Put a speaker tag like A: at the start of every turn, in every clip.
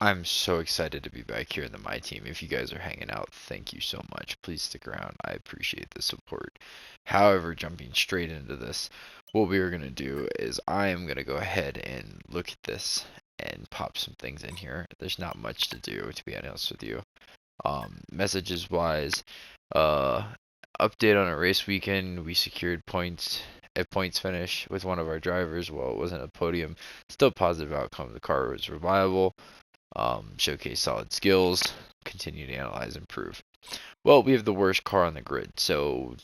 A: I'm so excited to be back here in the My Team. If you guys are hanging out, thank you so much. Please stick around. I appreciate the support. However, jumping straight into this, what we are going to do is I am going to go ahead and look at this and pop some things in here. There's not much to do, to be honest with you. Messages wise, uh, update on a race weekend. We secured points, a points finish with one of our drivers. Well, it wasn't a podium. Still positive outcome. The car was reliable. Showcase solid skills, continue to analyze, improve. Well, we have the worst car on the grid, so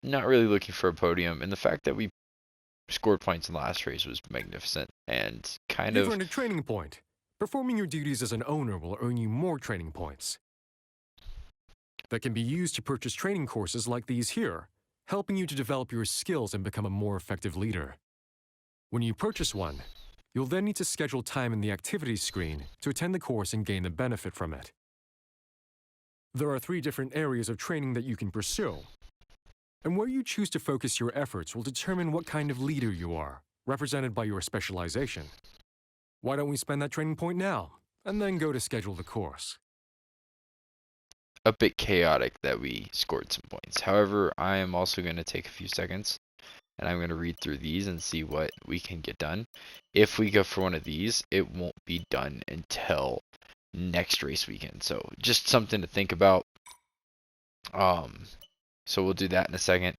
A: not really looking for a podium. And the fact that we scored points in the last race was magnificent and kind
B: You've
A: of
B: earned a training point. Performing your duties as an owner will earn you more training points that can be used to purchase training courses like these here, helping you to develop your skills and become a more effective leader. When you purchase one, you'll then need to schedule time in the activities screen to attend the course and gain the benefit from it. There are 3 different areas of training that you can pursue, and where you choose to focus your efforts will determine what kind of leader you are, represented by your specialization. Why don't we spend that training point now, and then go to schedule the course?
A: a bit chaotic that we scored some points. However, I am also going to take a few seconds and I'm going to read through these and see what we can get done. If we go for one of these, it won't be done until next race weekend. So just something to think about. Um, so we'll do that in a second.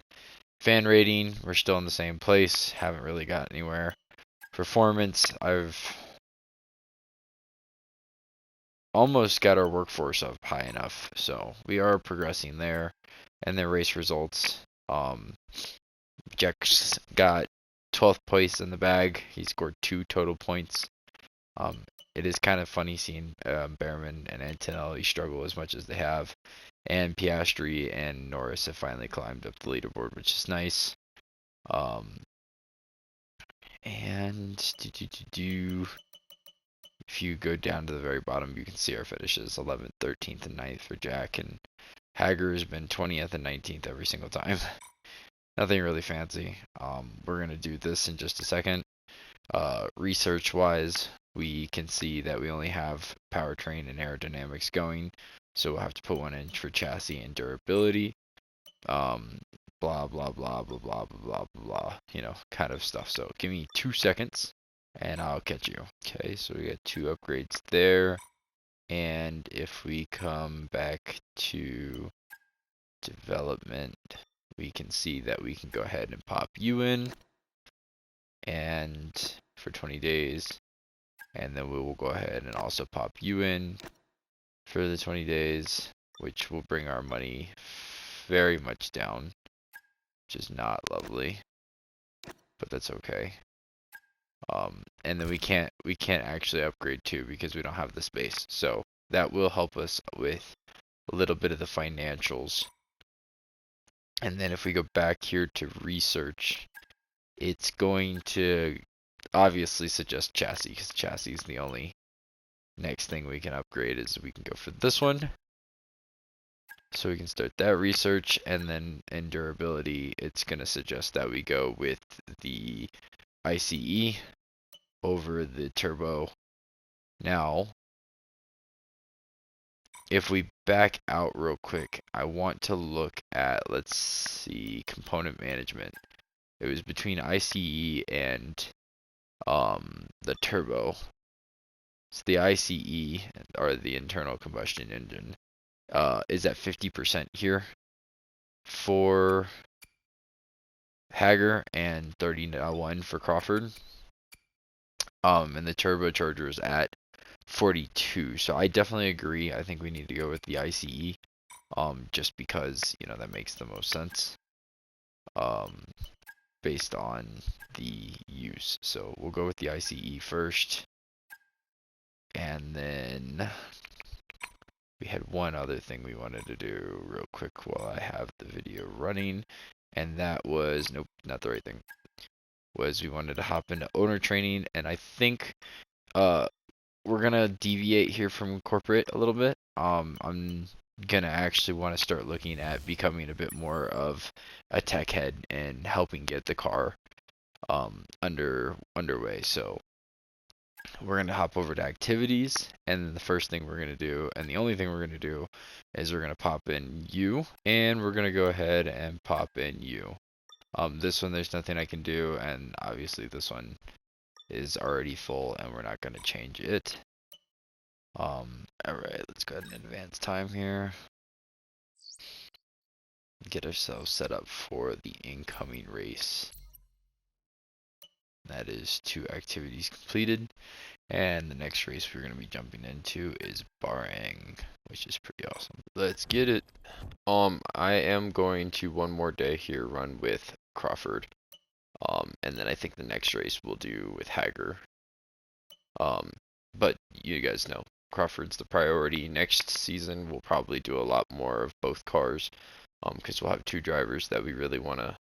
A: Fan rating, we're still in the same place. Haven't really got anywhere. Performance, I've almost got our workforce up high enough. So we are progressing there. And then race results. Jack's got 12th place in the bag. He scored 2 total points. Um, it is kind of funny seeing Behrman and Antonelli struggle as much as they have. And Piastri and Norris have finally climbed up the leaderboard, which is nice. Um, and if you go down to the very bottom, you can see our finishes 11th, 13th, and 9th for Jack. And Hager has been 20th and 19th every single time. Nothing really fancy. We're going to do this in just a second. Research wise, we can see that we only have powertrain and aerodynamics going, so we'll have to put one in for chassis and durability. Blah blah blah blah blah blah blah blah, kind of stuff. So give me 2 seconds and I'll catch you. Okay, so we got 2 upgrades there. And if we come back to development, we can see that we can go ahead and pop you in and for 20 days. And then we will go ahead and also pop you in for the 20 days, which will bring our money very much down, which is not lovely, but that's okay. And then we can't actually upgrade too because we don't have the space. So that will help us with a little bit of the financials. And then if we go back here to research, it's going to obviously suggest chassis because chassis is the only next thing we can upgrade. Is we can go for this one. So we can start that research, and then in durability, it's going to suggest that we go with the ICE over the turbo. Now, if we back out real quick, I want to look at, let's see, component management. It was between ICE and the turbo. So the ICE, or the internal combustion engine, is at 50% here for Hager and 31 for Crawford. And the turbocharger is at 42. So I definitely agree. I think we need to go with the ICE. Just because, that makes the most sense. Based on the use. So we'll go with the ICE first. And then we had one other thing we wanted to do real quick while I have the video running. And that was, nope, not the right thing. Was we wanted to hop into owner training, and I think we're gonna deviate here from corporate a little bit. I'm gonna actually want to start looking at becoming a bit more of a tech head and helping get the car underway. So we're going to hop over to activities, and the first thing we're going to do, and the only thing we're going to do, is we're going to pop in U, and we're going to go ahead and pop in U. This one, there's nothing I can do, and obviously this one is already full, and we're not going to change it. Alright, let's go ahead and advance time here. Get ourselves set up for the incoming race. That is 2 activities completed. And the next race we're going to be jumping into is Bahrain, which is pretty awesome. Let's get it. I am going to one more day here run with Crawford. And then I think the next race we'll do with Hager. But you guys know, Crawford's the priority. Next season we'll probably do a lot more of both cars. Because we'll have 2 drivers that we really want to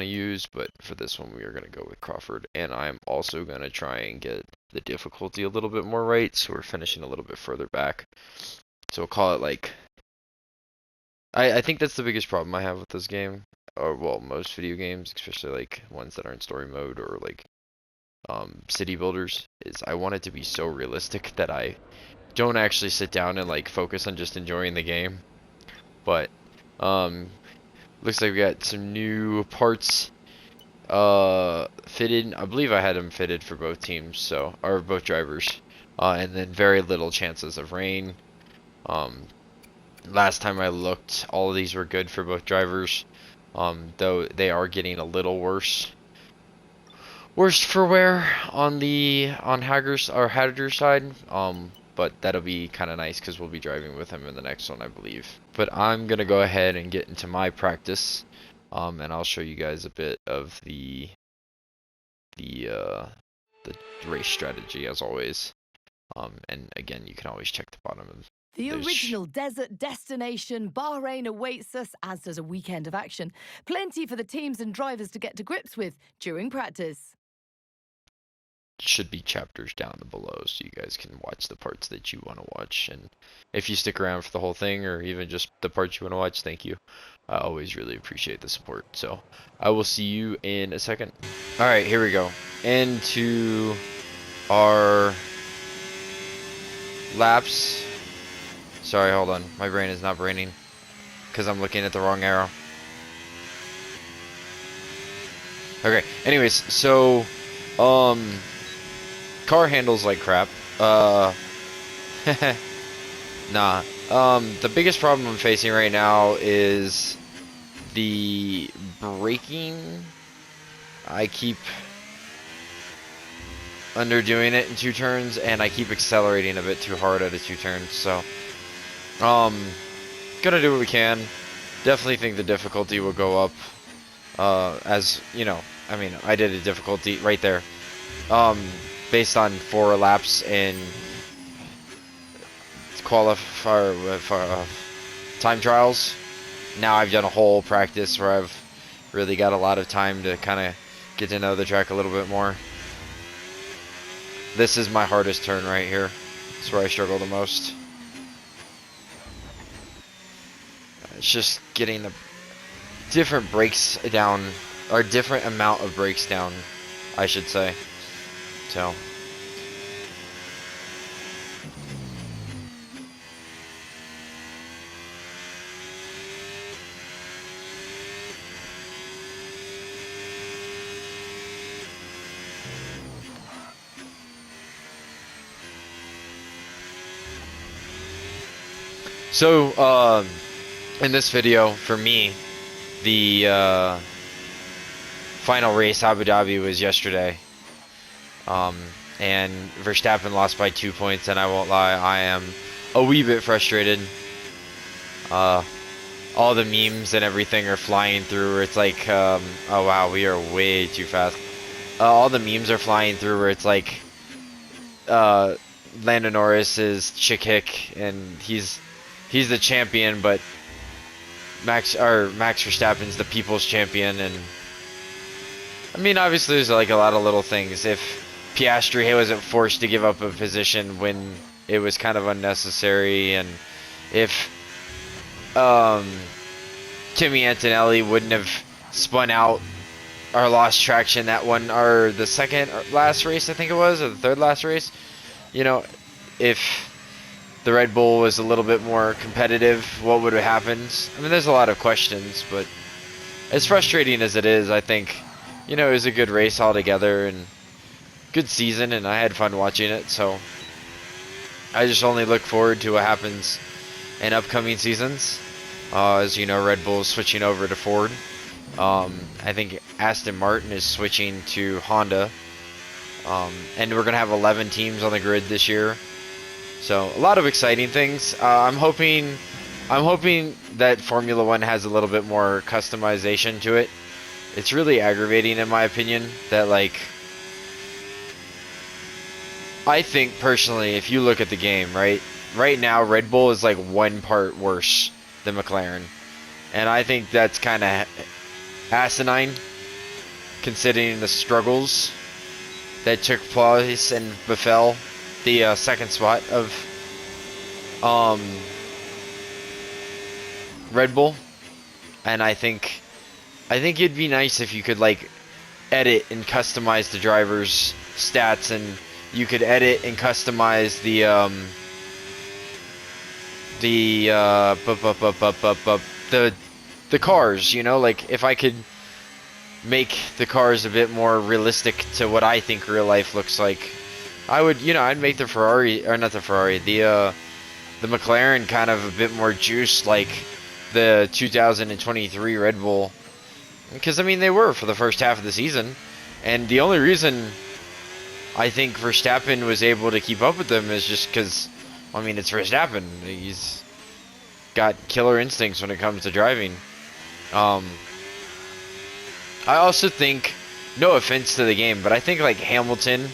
A: use, but for this one we are going to go with Crawford, and I'm also going to try and get the difficulty a little bit more right, so we're finishing a little bit further back. So we'll call it like, I think that's the biggest problem I have with this game, or well, most video games, especially like ones that aren't story mode or like city builders, is I want it to be so realistic that I don't actually sit down and like focus on just enjoying the game. But looks like we got some new parts fitted. I believe I had them fitted for both teams, or both drivers. And then very little chances of rain. Last time I looked, all of these were good for both drivers. Though they are getting a little worse. Worse for wear on Hager's side. But that'll be kind of nice because we'll be driving with him in the next one, I believe. But I'm going to go ahead and get into my practice, and I'll show you guys a bit of the race strategy as always. And again, you can always check the bottom of
C: the original desert destination, Bahrain, awaits us, as does a weekend of action. Plenty for the teams and drivers to get to grips with during practice.
A: Should be chapters down below so you guys can watch the parts that you want to watch, and if you stick around for the whole thing or even just the parts you want to watch, thank you. I always really appreciate the support, so I will see you in a second. Alright, here we go into our laps. Sorry, hold on, my brain is not braining because I'm looking at the wrong arrow. Okay, anyways, so car handles like crap. Nah. The biggest problem I'm facing right now is the braking. I keep underdoing it in 2 turns, and I keep accelerating a bit too hard at a 2 turns. So, gonna do what we can. Definitely think the difficulty will go up. As you know, I mean, I did a difficulty right there. Based on 4 laps in qualifier time trials. Now I've done a whole practice where I've really got a lot of time to kind of get to know the track a little bit more. This is my hardest turn right here. It's where I struggle the most. It's just getting the different brakes down, or different amount of brakes down, I should say. So in this video, for me, the final race, Abu Dhabi, was yesterday. And Verstappen lost by 2 points, and I won't lie, I am a wee bit frustrated. All the memes and everything are flying through where it's like, oh wow, we are way too fast. All the memes are flying through where it's like, Lando Norris is chick hick, and he's the champion, but Max Verstappen's the people's champion. And I mean, obviously there's like a lot of little things. If Piastri wasn't forced to give up a position when it was kind of unnecessary, and if Kimi Antonelli wouldn't have spun out our lost traction that one, or the second last race I think it was, or the third last race. You know, if the Red Bull was a little bit more competitive, what would have happened? I mean, there's a lot of questions, but as frustrating as it is, I think, you know, it was a good race altogether and good season, and I had fun watching it. So I just only look forward to what happens in upcoming seasons. As you know, Red Bull is switching over to Ford. I think Aston Martin is switching to Honda. And we're gonna have 11 teams on the grid this year, so a lot of exciting things. I'm hoping that Formula One has a little bit more customization to it. It's really aggravating, in my opinion, that like, I think personally, if you look at the game, right now Red Bull is like 1 part worse than McLaren, and I think that's kind of asinine, considering the struggles that took place and befell the second spot of Red Bull. And I think it'd be nice if you could like edit and customize the drivers' stats, and you could edit and customize the cars. You know, like if I could make the cars a bit more realistic to what I think real life looks like, I would, you know, I'd make the Ferrari, or not the Ferrari, the McLaren kind of a bit more juiced like the 2023 Red Bull, because I mean they were for the first half of the season, and the only reason I think Verstappen was able to keep up with them is just because, I mean, it's Verstappen. He's got killer instincts when it comes to driving. I also think, no offense to the game, but I think like Hamilton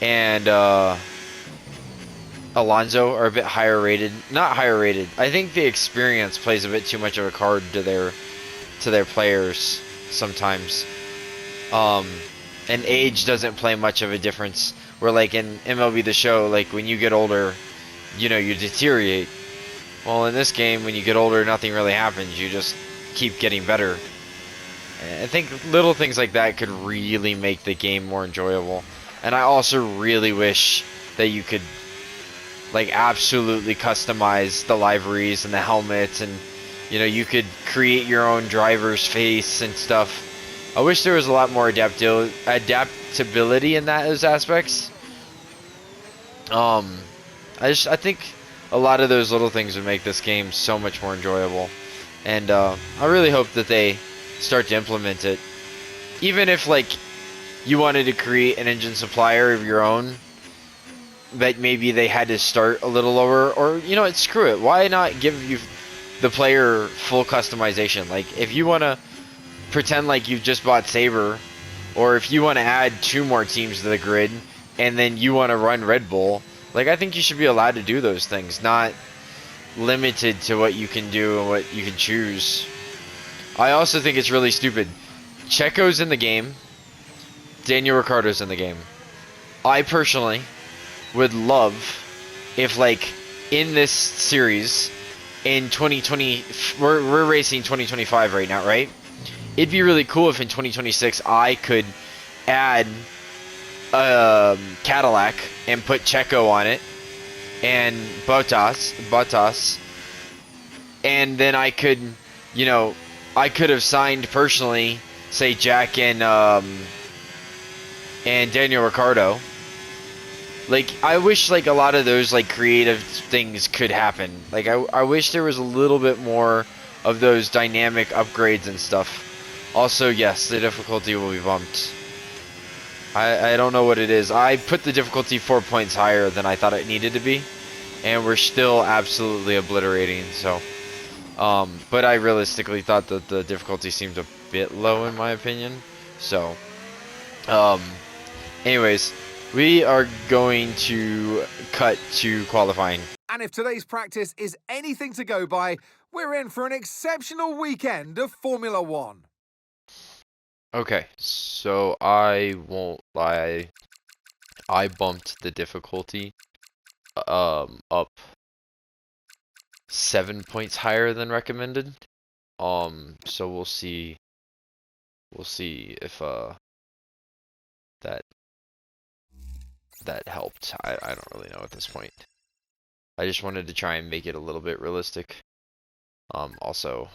A: and Alonso are a bit higher rated. Not higher rated. I think the experience plays a bit too much of a card to their players sometimes. And age doesn't play much of a difference. Where like in MLB The Show, like when you get older, you know, you deteriorate. Well, in this game, when you get older, nothing really happens. You just keep getting better. I think little things like that could really make the game more enjoyable. And I also really wish that you could like absolutely customize the liveries and the helmets, and you know, you could create your own driver's face and stuff. I wish there was a lot more adaptability in those aspects. I think a lot of those little things would make this game so much more enjoyable, and I really hope that they start to implement it. Even if like you wanted to create an engine supplier of your own, but maybe they had to start a little lower, or you know what, screw it, why not give you the player full customization? Like if you want to pretend like you've just bought Sabre, or if you want to add 2 more teams to the grid and then you want to run Red Bull, like I think you should be allowed to do those things, not limited to what you can do and what you can choose. I also think it's really stupid. Checo's in the game. Daniel Ricciardo's in the game. I personally would love if, like, in this series, in 2020, we're racing 2025 right now, right? It'd be really cool if in 2026 I could add a Cadillac and put Checo on it and Bottas, and then I could, you know, I could have signed personally, say Jack and Daniel Ricciardo. Like, I wish like a lot of those like creative things could happen. Like I wish there was a little bit more of those dynamic upgrades and stuff. Also, yes, the difficulty will be bumped. I don't know what it is. I put the difficulty 4 points higher than I thought it needed to be, and we're still absolutely obliterating. So, but I realistically thought that the difficulty seemed a bit low in my opinion. So, anyways, we are going to cut to qualifying.
D: And if today's practice is anything to go by, we're in for an exceptional weekend of Formula One.
A: Okay, so I won't lie, I bumped the difficulty up 7 points higher than recommended. So we'll see we'll see if that helped. I don't really know at this point. I just wanted to try and make it a little bit realistic. Also,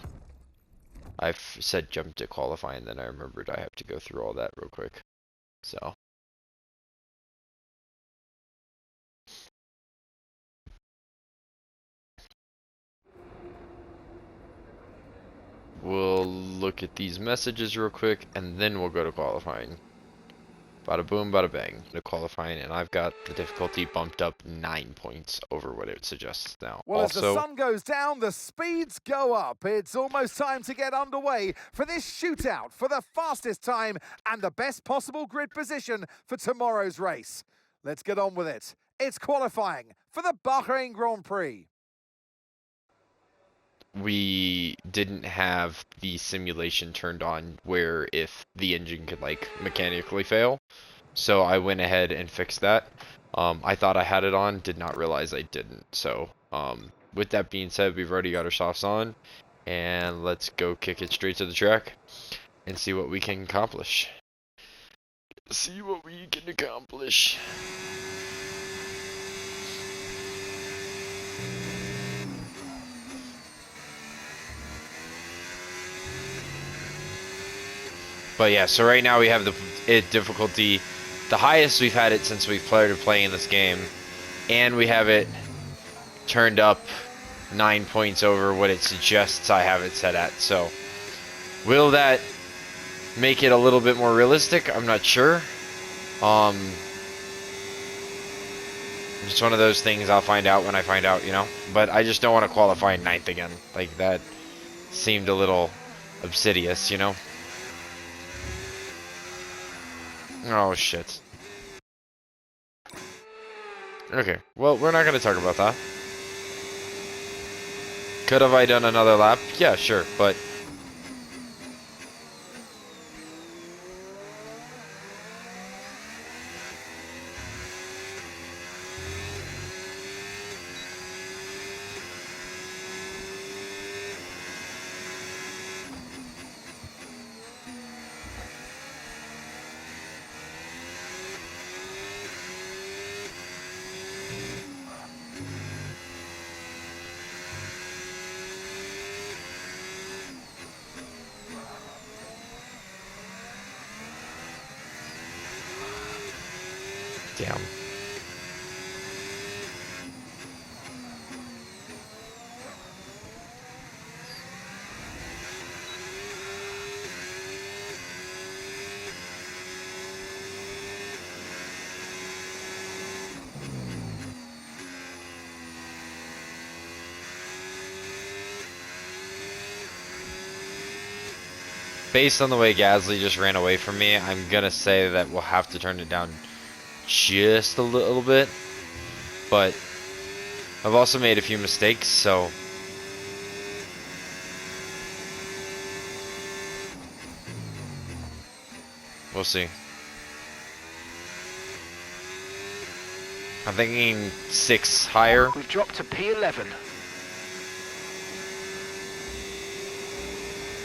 A: I've said jump to qualify, and then I remembered I have to go through all that real quick. So. We'll look at these messages real quick, and then we'll go to qualifying. Bada boom, bada bang. To qualifying, and I've got the difficulty bumped up 9 points over what it suggests now.
D: Well,
A: Also,
D: as the sun goes down, the speeds go up. It's almost time to get underway for this shootout for the fastest time and the best possible grid position for tomorrow's race. Let's get on with it. It's qualifying for the Bahrain Grand Prix.
A: we didn't have the simulation turned on where if the engine could like mechanically fail. So I went ahead and fixed that. I thought I had it on, did not realize I didn't. So with that being said, we've already got our softs on, and let's go kick it straight to the track and see what we can accomplish. See what we can accomplish. But yeah, so right now we have the difficulty, the highest we've had it since we've started playing this game, and we have it turned up 9 points over what it suggests I have it set at. So will that make it a little bit more realistic? I'm not sure. Just one of those things I'll find out when I find out, you know. But I just don't want to qualify in 9th again. Like, that seemed a little obsidious, you know. Oh, shit. Okay, well, we're not going to talk about that. Could have I done another lap? Yeah, sure, but... Damn. Based on the way Gasly just ran away from me, I'm gonna say that we'll have to turn it down just a little bit. But I've also made a few mistakes, so we'll see. I'm thinking 6 higher.
E: We've dropped to P11.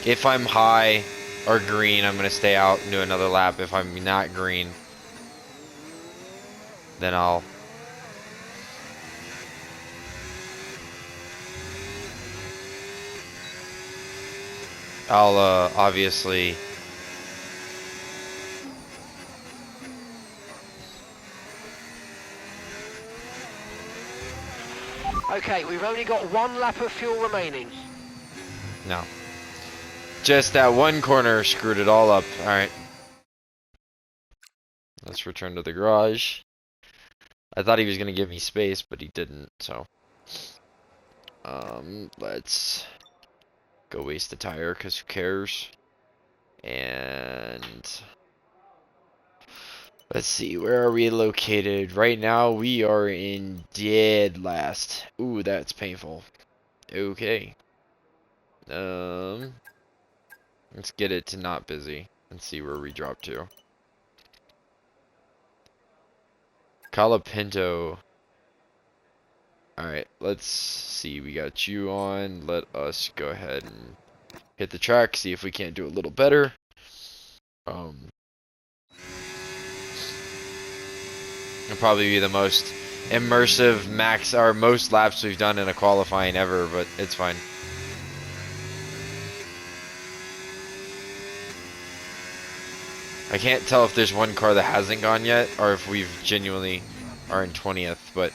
A: If I'm high or green, I'm going to stay out and do another lap. If I'm not green, then I'll... obviously...
E: Okay, we've only got 1 lap of fuel remaining.
A: No. Just that one corner screwed it all up. Alright. Let's return to the garage. I thought he was going to give me space, but he didn't, so. Let's go waste the tire, because who cares? And... let's see, where are we located? Right now, we are in dead last. Ooh, that's painful. Okay. Let's get it to not busy and see where we drop to. Calapinto. Alright, let's see. We got you on. Let us go ahead and hit the track, see if we can't do a little better. It'll probably be the most immersive max or most laps we've done in a qualifying ever, but it's fine. I can't tell if there's one car that hasn't gone yet or if we've genuinely are in 20th, but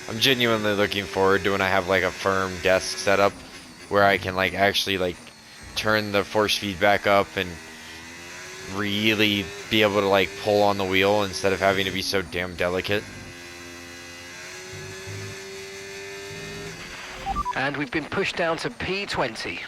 A: I'm genuinely looking forward to when I have like a firm desk set up where I can like actually like turn the force feedback up and really be able to like pull on the wheel instead of having to be so damn delicate.
E: And we've been pushed down to P20.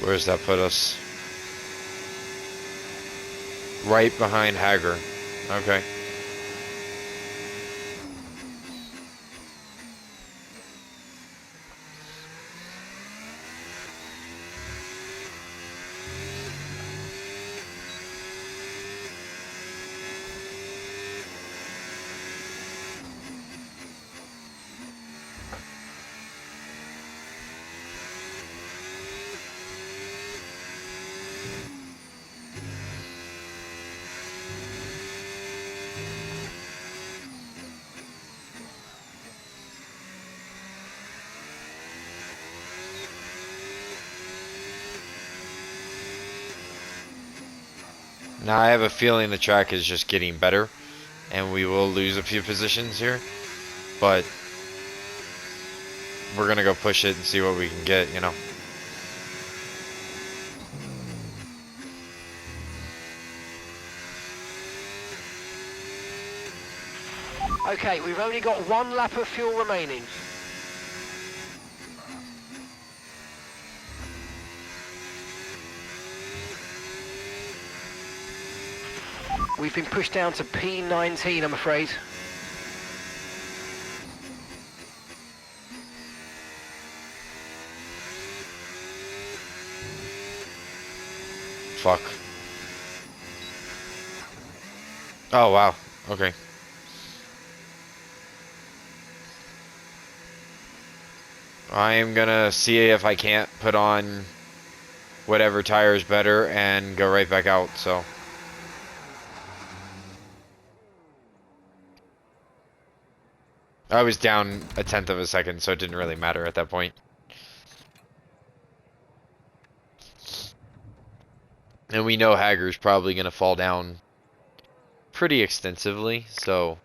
A: Where does that put us? Right behind Hager. Okay. Now I have a feeling the track is just getting better and we will lose a few positions here, but we're gonna go push it and see what we can get, you know.
E: Okay, we've only got 1 lap of fuel remaining. We've been pushed down to P19, I'm afraid.
A: Fuck. Oh, wow. Okay. I am gonna see if I can't put on whatever tire is better and go right back out, so. I was down 1/10 of a second, so it didn't really matter at that point. And we know Hager's probably going to fall down pretty extensively, so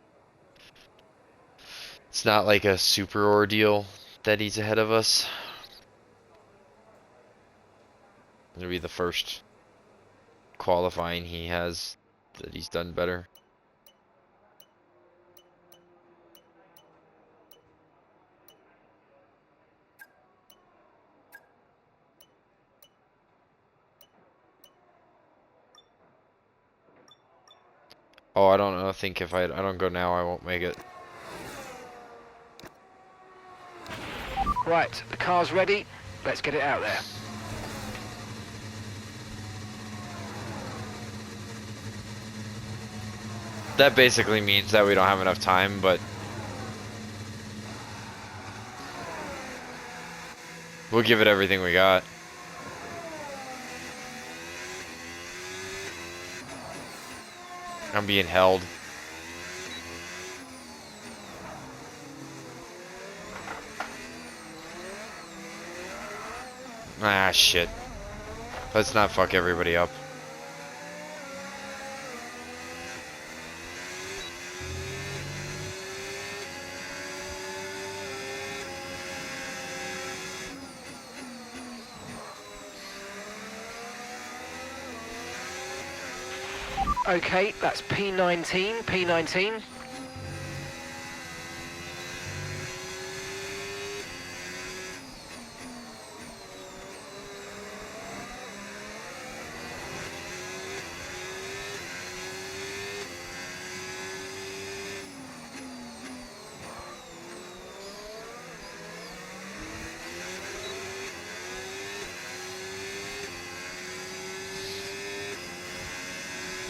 A: it's not like a super ordeal that he's ahead of us. It'll be the first qualifying he has that he's done better. Oh, I don't know. I think if I don't go now, I won't make it.
E: Right, the car's ready. Let's get it out there.
A: That basically means that we don't have enough time, but we'll give it everything we got. I'm being held. Ah, shit. Let's not fuck everybody up.
E: Okay, that's P19, P19.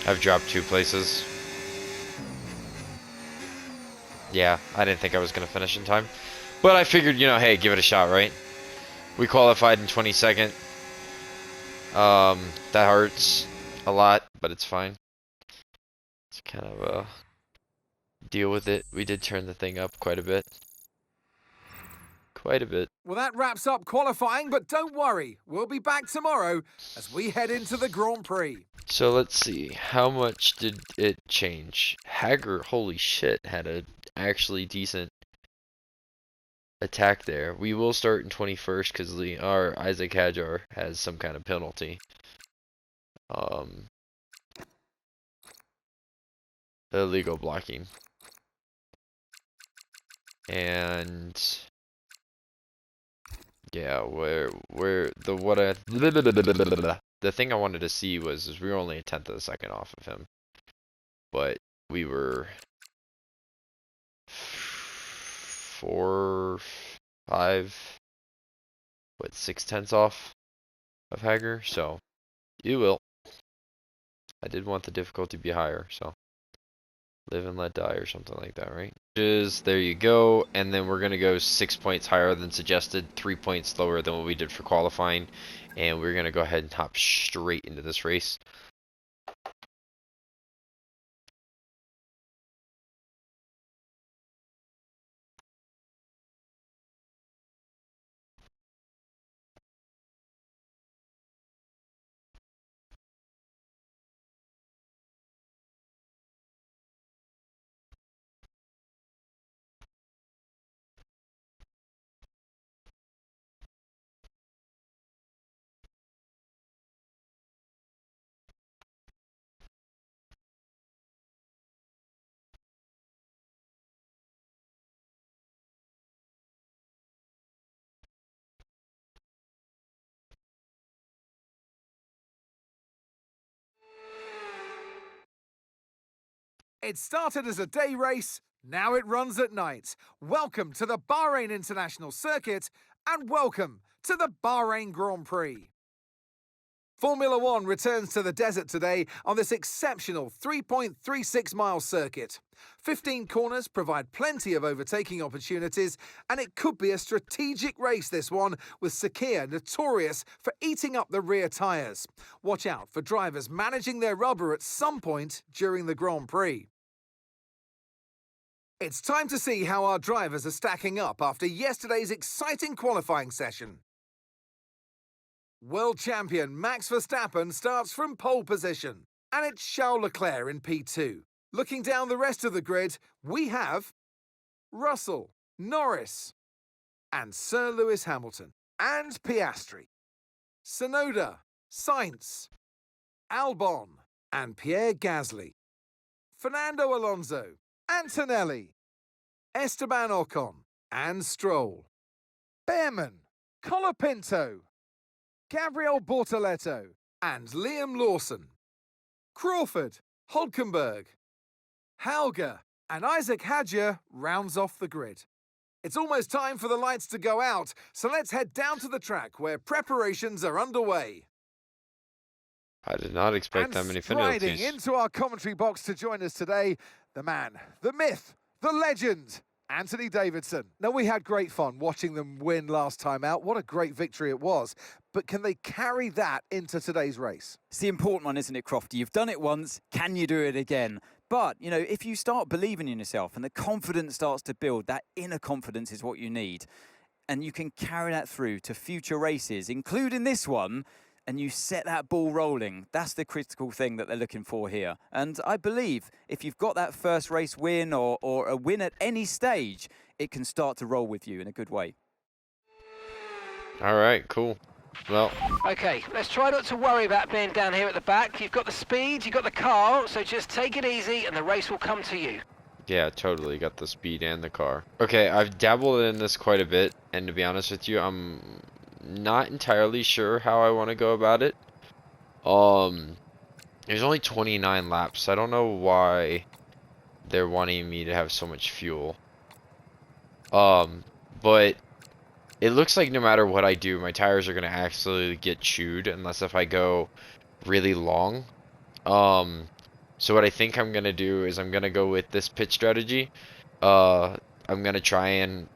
A: I've dropped 2 places. Yeah, I didn't think I was going to finish in time. But I figured, you know, hey, give it a shot, right? We qualified in 22nd. That hurts a lot, but it's fine. It's kind of deal with it. We did turn the thing up quite a bit. Quite a bit.
D: Well, that wraps up qualifying, but don't worry. We'll be back tomorrow as we head into the Grand Prix.
A: So let's see, how much did it change? Hager, holy shit, had a actually decent attack there. We will start in 21st because our Isaac Hajar has some kind of penalty. Illegal blocking. And yeah, the thing I wanted to see was we were only a 1/10 of a second off of him, but we were 4, 5, 6/10 off of Hager. So you will. I did want the difficulty to be higher, so live and let die or something like that, right? There you go, and then we're gonna go 6 points higher than suggested, 3 points lower than what we did for qualifying, and we're gonna go ahead and hop straight into this race.
D: It started as a day race, now it runs at night. Welcome to the Bahrain International Circuit, and welcome to the Bahrain Grand Prix. Formula One returns to the desert today on this exceptional 3.36-mile circuit. 15 corners provide plenty of overtaking opportunities, and it could be a strategic race, this one, with Sakhir notorious for eating up the rear tyres. Watch out for drivers managing their rubber at some point during the Grand Prix. It's time to see how our drivers are stacking up after yesterday's exciting qualifying session. World champion Max Verstappen starts from pole position, and it's Charles Leclerc in P2. Looking down the rest of the grid, we have Russell, Norris, and Sir Lewis Hamilton, and Piastri, Tsunoda, Sainz, Albon, and Pierre Gasly, Fernando Alonso, Antonelli, Esteban Ocon, and Stroll, Behrman, Colapinto, Gabriel Bortoleto, and Liam Lawson, Crawford, Hulkenberg, Hauger, and Isaac Hadjar rounds off the grid. It's almost time for the lights to go out, so let's head down to the track where preparations are underway.
A: I did not expect that many penalties.
D: Striding into our commentary box to join us today, the man, the myth, the legend, Anthony Davidson. Now, we had great fun watching them win last time out. What a great victory it was. But can they carry that into today's race?
F: It's the important one, isn't it, Crofty? You've done it once. Can you do it again? But, you know, if you start believing in yourself and the confidence starts to build, that inner confidence is what you need. And you can carry that through to future races, including this one, and you set that ball rolling. That's the critical thing that they're looking for here. And I believe if you've got that first race win or a win at any stage, it can start to roll with you in a good way.
A: All right, cool. Well,
E: Okay, let's try not to worry about being down here at the back. You've got the speed, you've got the car, so just take it easy and the race will come to you.
A: yeah, totally got the speed and the car. Okay, I've dabbled in this quite a bit, and to be honest with you, I'm not entirely sure how I want to go about it. There's only 29 laps. I don't know why they're wanting me to have so much fuel. But it looks like no matter what I do, my tires are gonna actually get chewed unless if I go really long. So what I think I'm gonna do is I'm gonna go with this pit strategy. I'm gonna try and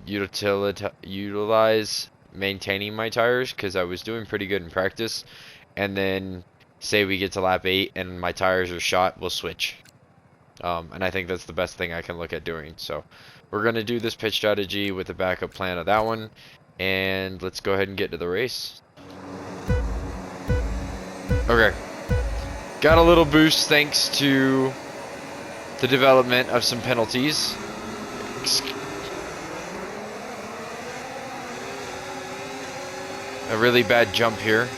A: utilize maintaining my tires because I was doing pretty good in practice, and then say we get to lap 8 and my tires are shot, we'll switch. And I think that's the best thing I can look at doing. So we're gonna do this pit strategy with a backup plan of that one, and let's go ahead and get to the race. Okay, got a little boost thanks to the development of some penalties. A really bad jump here.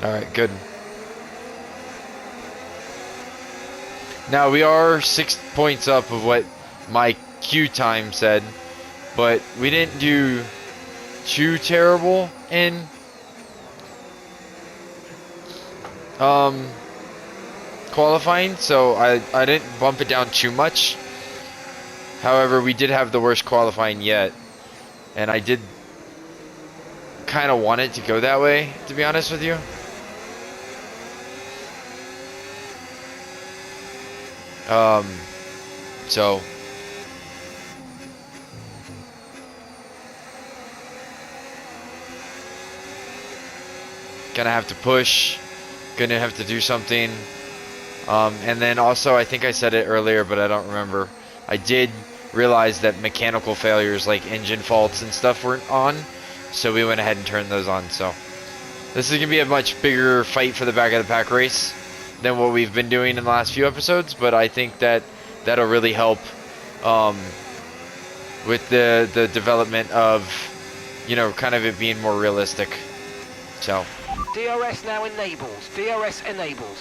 A: All right, good. Now we are 6 points up of what my queue time said, but we didn't do too terrible in qualifying, so I didn't bump it down too much. However, we did have the worst qualifying yet, and I did kind of want it to go that way, to be honest with you. So gonna have to push, gonna have to do something. And then also, I think I said it earlier, but I don't remember. I did realize that mechanical failures like engine faults and stuff weren't on, so we went ahead and turned those on. So this is gonna be a much bigger fight for the back of the pack race than what we've been doing in the last few episodes, but I think that that'll really help with the development of, you know, kind of it being more realistic. So
E: DRS now enabled. DRS enabled.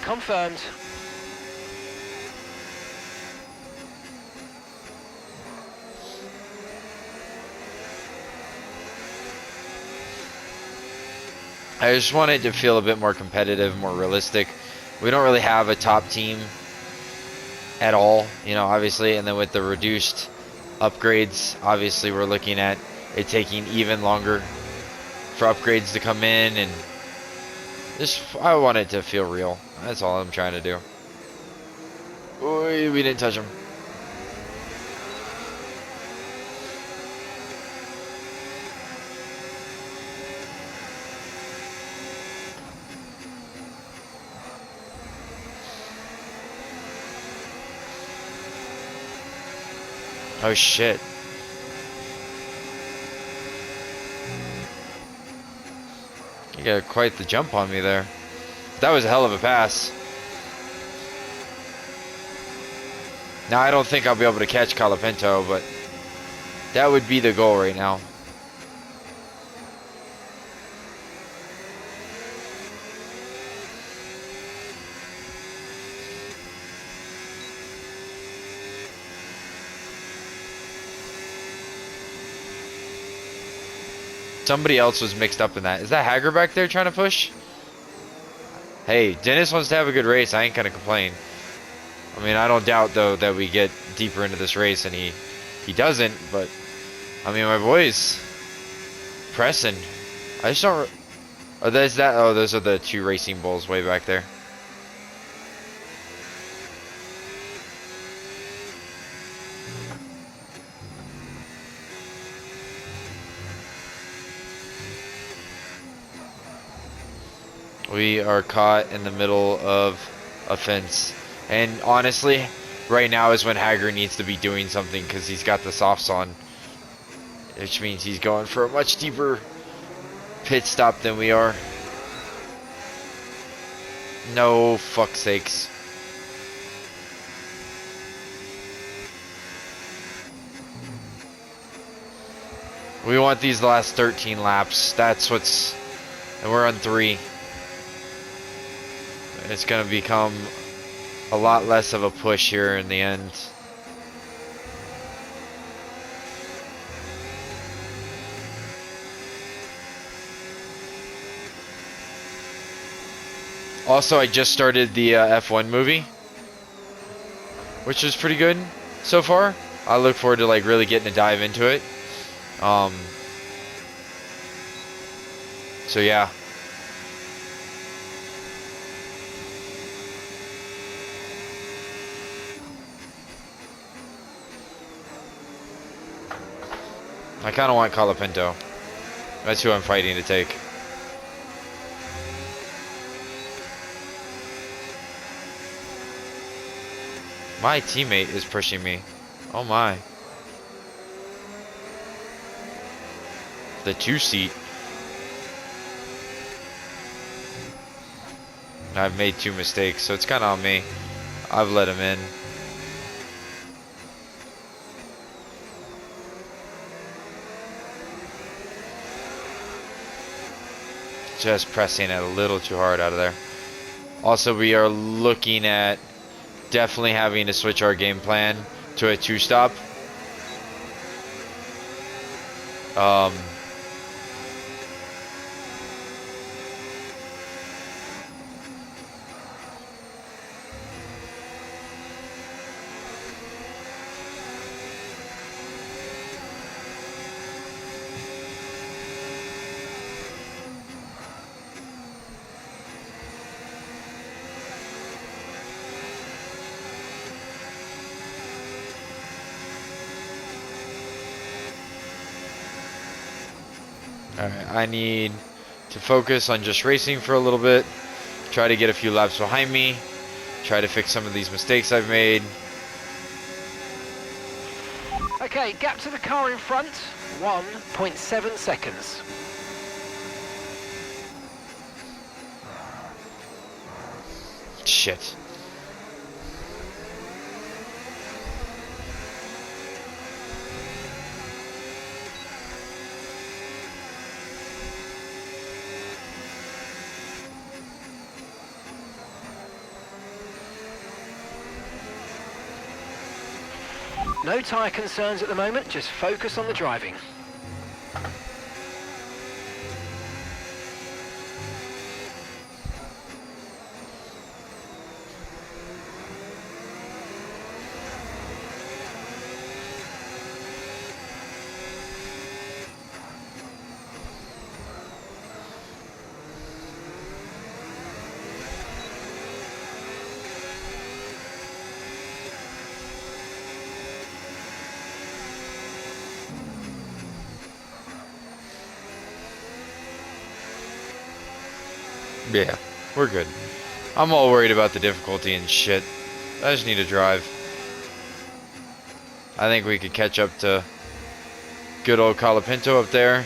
E: Confirmed.
A: I just want it to feel a bit more competitive, more realistic. We don't really have a top team at all, you know, obviously, and then with the reduced upgrades, obviously we're looking at it taking even longer for upgrades to come in, and just, I want it to feel real. That's all I'm trying to do. Oy, we didn't touch him. Oh shit. You got quite the jump on me there. That was a hell of a pass. Now I don't think I'll be able to catch Colapinto, but that would be the goal right now. Somebody else was mixed up in that. Is that Hager back there trying to push? Hey, Dennis wants to have a good race. I ain't gonna complain. I mean, I don't doubt though that we get deeper into this race, and he doesn't. But I mean, my boy's pressing. I just don't. Oh, there's that. Oh, those are the two racing bulls way back there. We are caught in the middle of a fence. And honestly, right now is when Hager needs to be doing something because he's got the softs on. Which means he's going for a much deeper pit stop than we are. No fuck sakes. We want these last 13 laps. That's what's... And we're on 3. It's going to become a lot less of a push here in the end. Also, I just started the F1 movie, which is pretty good so far. I look forward to like really getting a dive into it. So yeah. I kind of want Colapinto. That's who I'm fighting to take. My teammate is pushing me. Oh my. The 2-seat. I've made 2 mistakes, so it's kind of on me. I've let him in. Just pressing it a little too hard out of there. Also, we are looking at definitely having to switch our game plan to a 2-stop. Alright, I need to focus on just racing for a little bit. Try to get a few laps behind me. Try to fix some of these mistakes I've made.
E: Okay, gap to the car in front, 1.7 seconds.
A: Shit.
E: No tyre concerns at the moment, just focus on the driving.
A: Yeah, we're good. I'm all worried about the difficulty and shit. I just need to drive. I think we could catch up to good old Colapinto up there.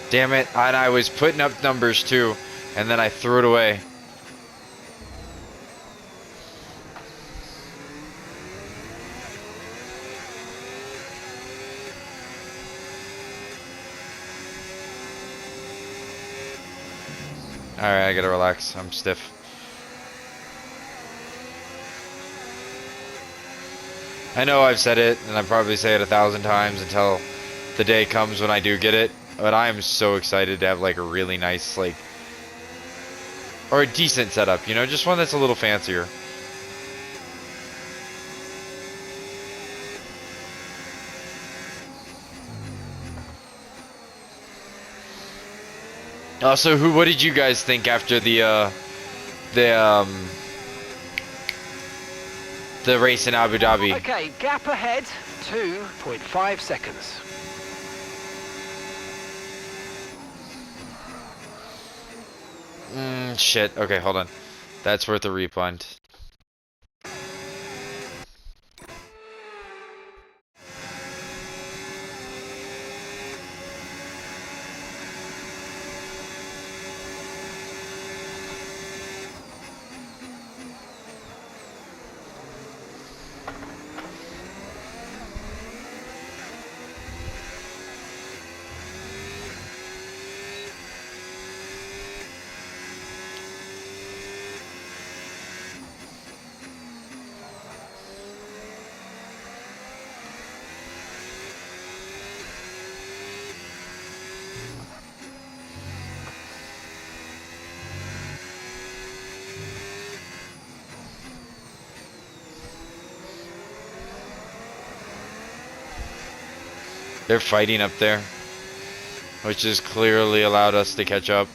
A: Damn it. And I was putting up numbers too. And then I threw it away. Alright, I gotta relax. I'm stiff. I know I've said it, and I probably say it 1,000 times until the day comes when I do get it. But I am so excited to have like a really nice, like, or a decent setup, you know, just one that's a little fancier. Also, what did you guys think after the race in Abu Dhabi?
E: Okay, gap ahead, 2.5 seconds.
A: Shit. Okay, hold on. That's worth a rewind. They're fighting up there, which has clearly allowed us to catch up.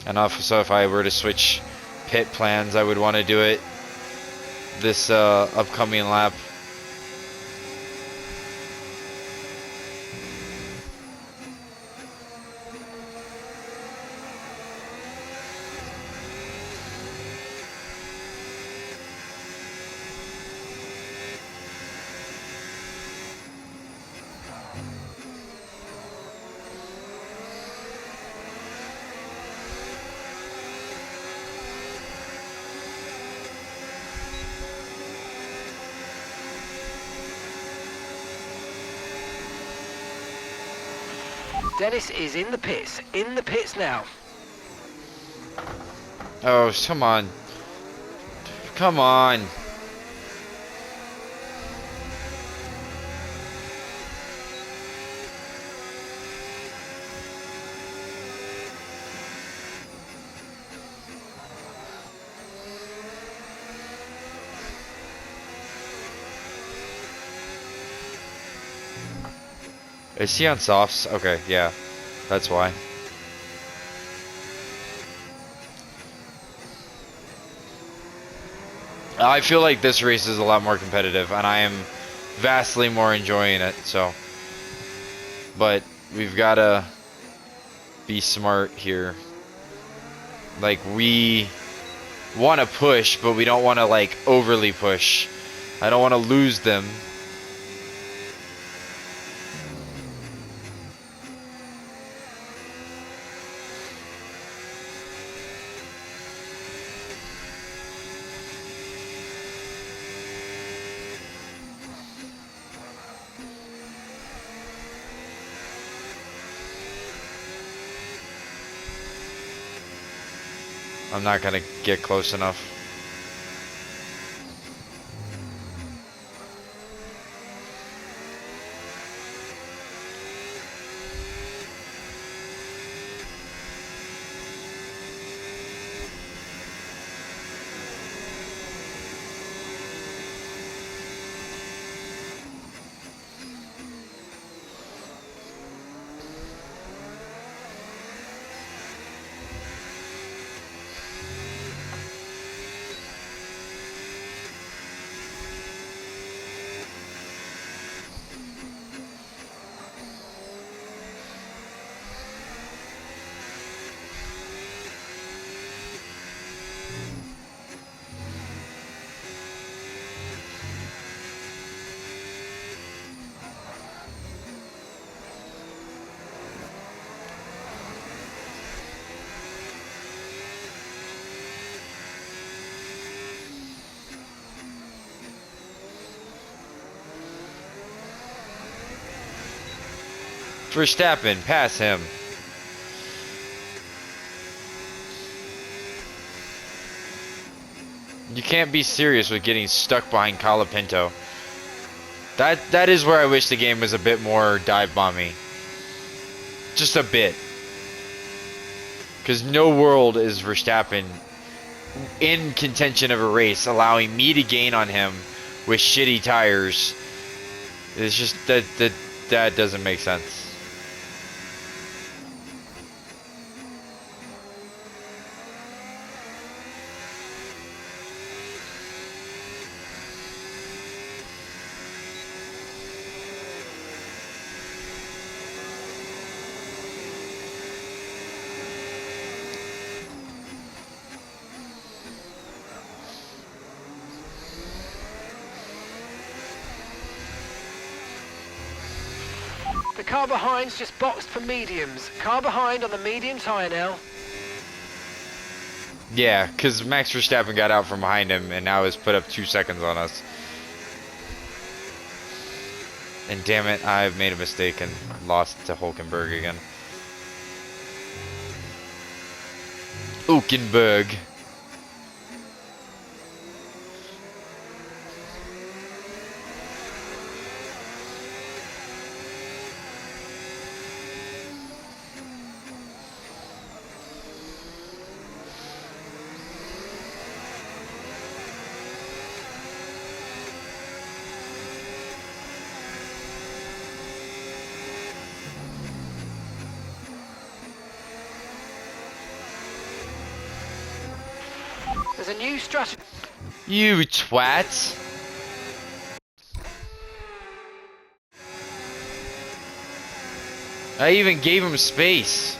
A: And also, if I were to switch pit plans, I would want to do it this upcoming lap.
E: Dennis is in the pits now.
A: Oh, come on. Come on. Is he on softs? Okay, yeah. That's why. I feel like this race is a lot more competitive, and I am vastly more enjoying it, so. But we've got to be smart here. Like, we want to push, but we don't want to, like, overly push. I don't want to lose them. I'm not gonna get close enough. Verstappen, pass him. You can't be serious with getting stuck behind Colapinto. That is where I wish the game was a bit more dive bomby. Just a bit. Because no world is Verstappen in contention of a race, allowing me to gain on him with shitty tires. It's just that doesn't make sense.
E: The car behind's just boxed for mediums. Car behind on the medium tyre now.
A: Yeah, because Max Verstappen got out from behind him and now has put up 2 seconds on us. And damn it, I've made a mistake and lost to Hulkenberg again. Hulkenberg.
E: There's a new strategy.
A: You twat. I even gave him space.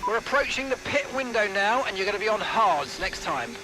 E: We're approaching the pit window now, and you're going to be on hards next time.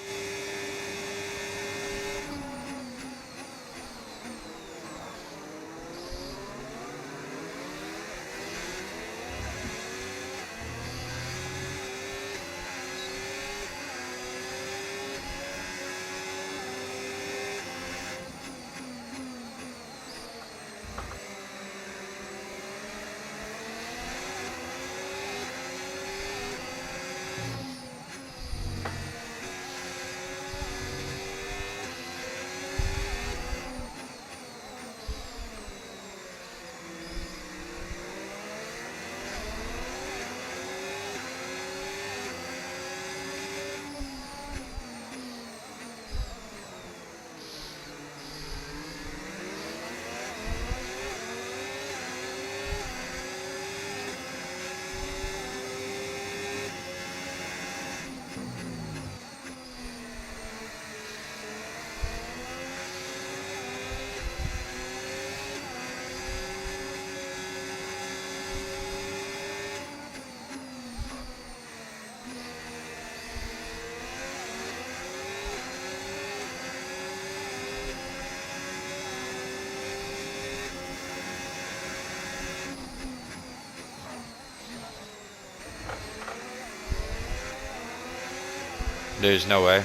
A: There's no way.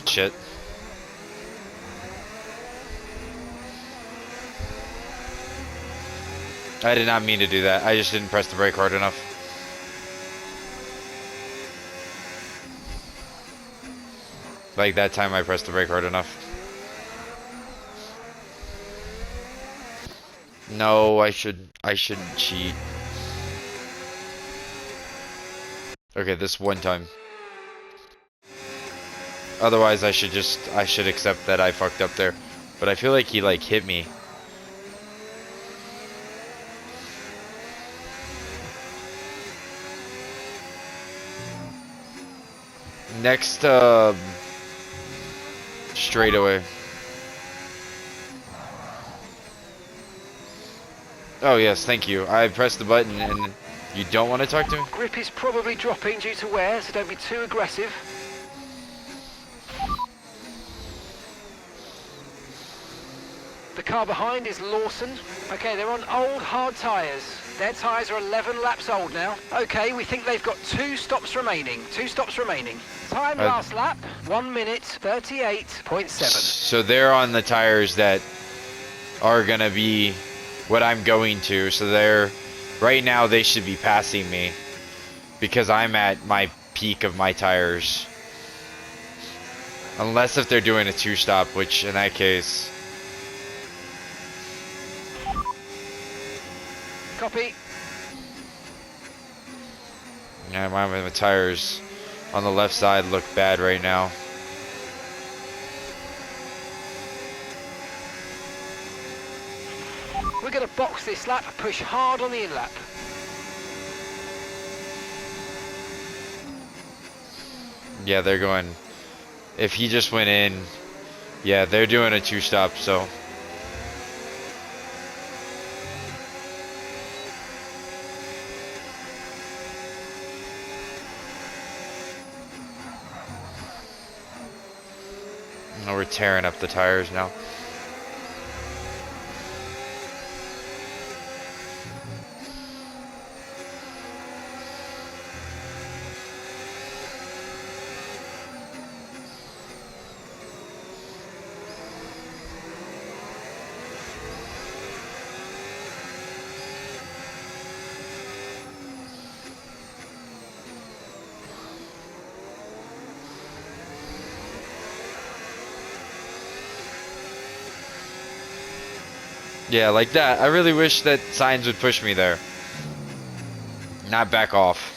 A: Shit. I did not mean to do that. I just didn't press the brake hard enough. Like that time I pressed the brake hard enough. No, I shouldn't cheat. Okay, this one time. Otherwise, I should accept that I fucked up there. But I feel like he like hit me. Next straightaway. Oh yes, thank you. I pressed the button and you don't want to talk to me?
E: Grip is probably dropping due to wear, so don't be too aggressive. The car behind is Lawson. Okay, they're on old hard tyres. Their tyres are 11 laps old now. Okay, we think they've got 2 stops remaining. 2 stops remaining. Time last lap, 1 minute 38.7.
A: So they're on the tires that are gonna be what I'm going to. So they're right now they should be passing me because I'm at my peak of my tires. Unless if they're doing a 2-stop, which in that case.
E: Copy.
A: Yeah, my tires on the left side look bad right now.
E: We're going to box this lap, push hard on the in-lap.
A: Yeah, they're going. If he just went in, yeah, they're doing a 2-stop, so. Oh, we're tearing up the tires now. Yeah, like that. I really wish that signs would push me there. Not back off.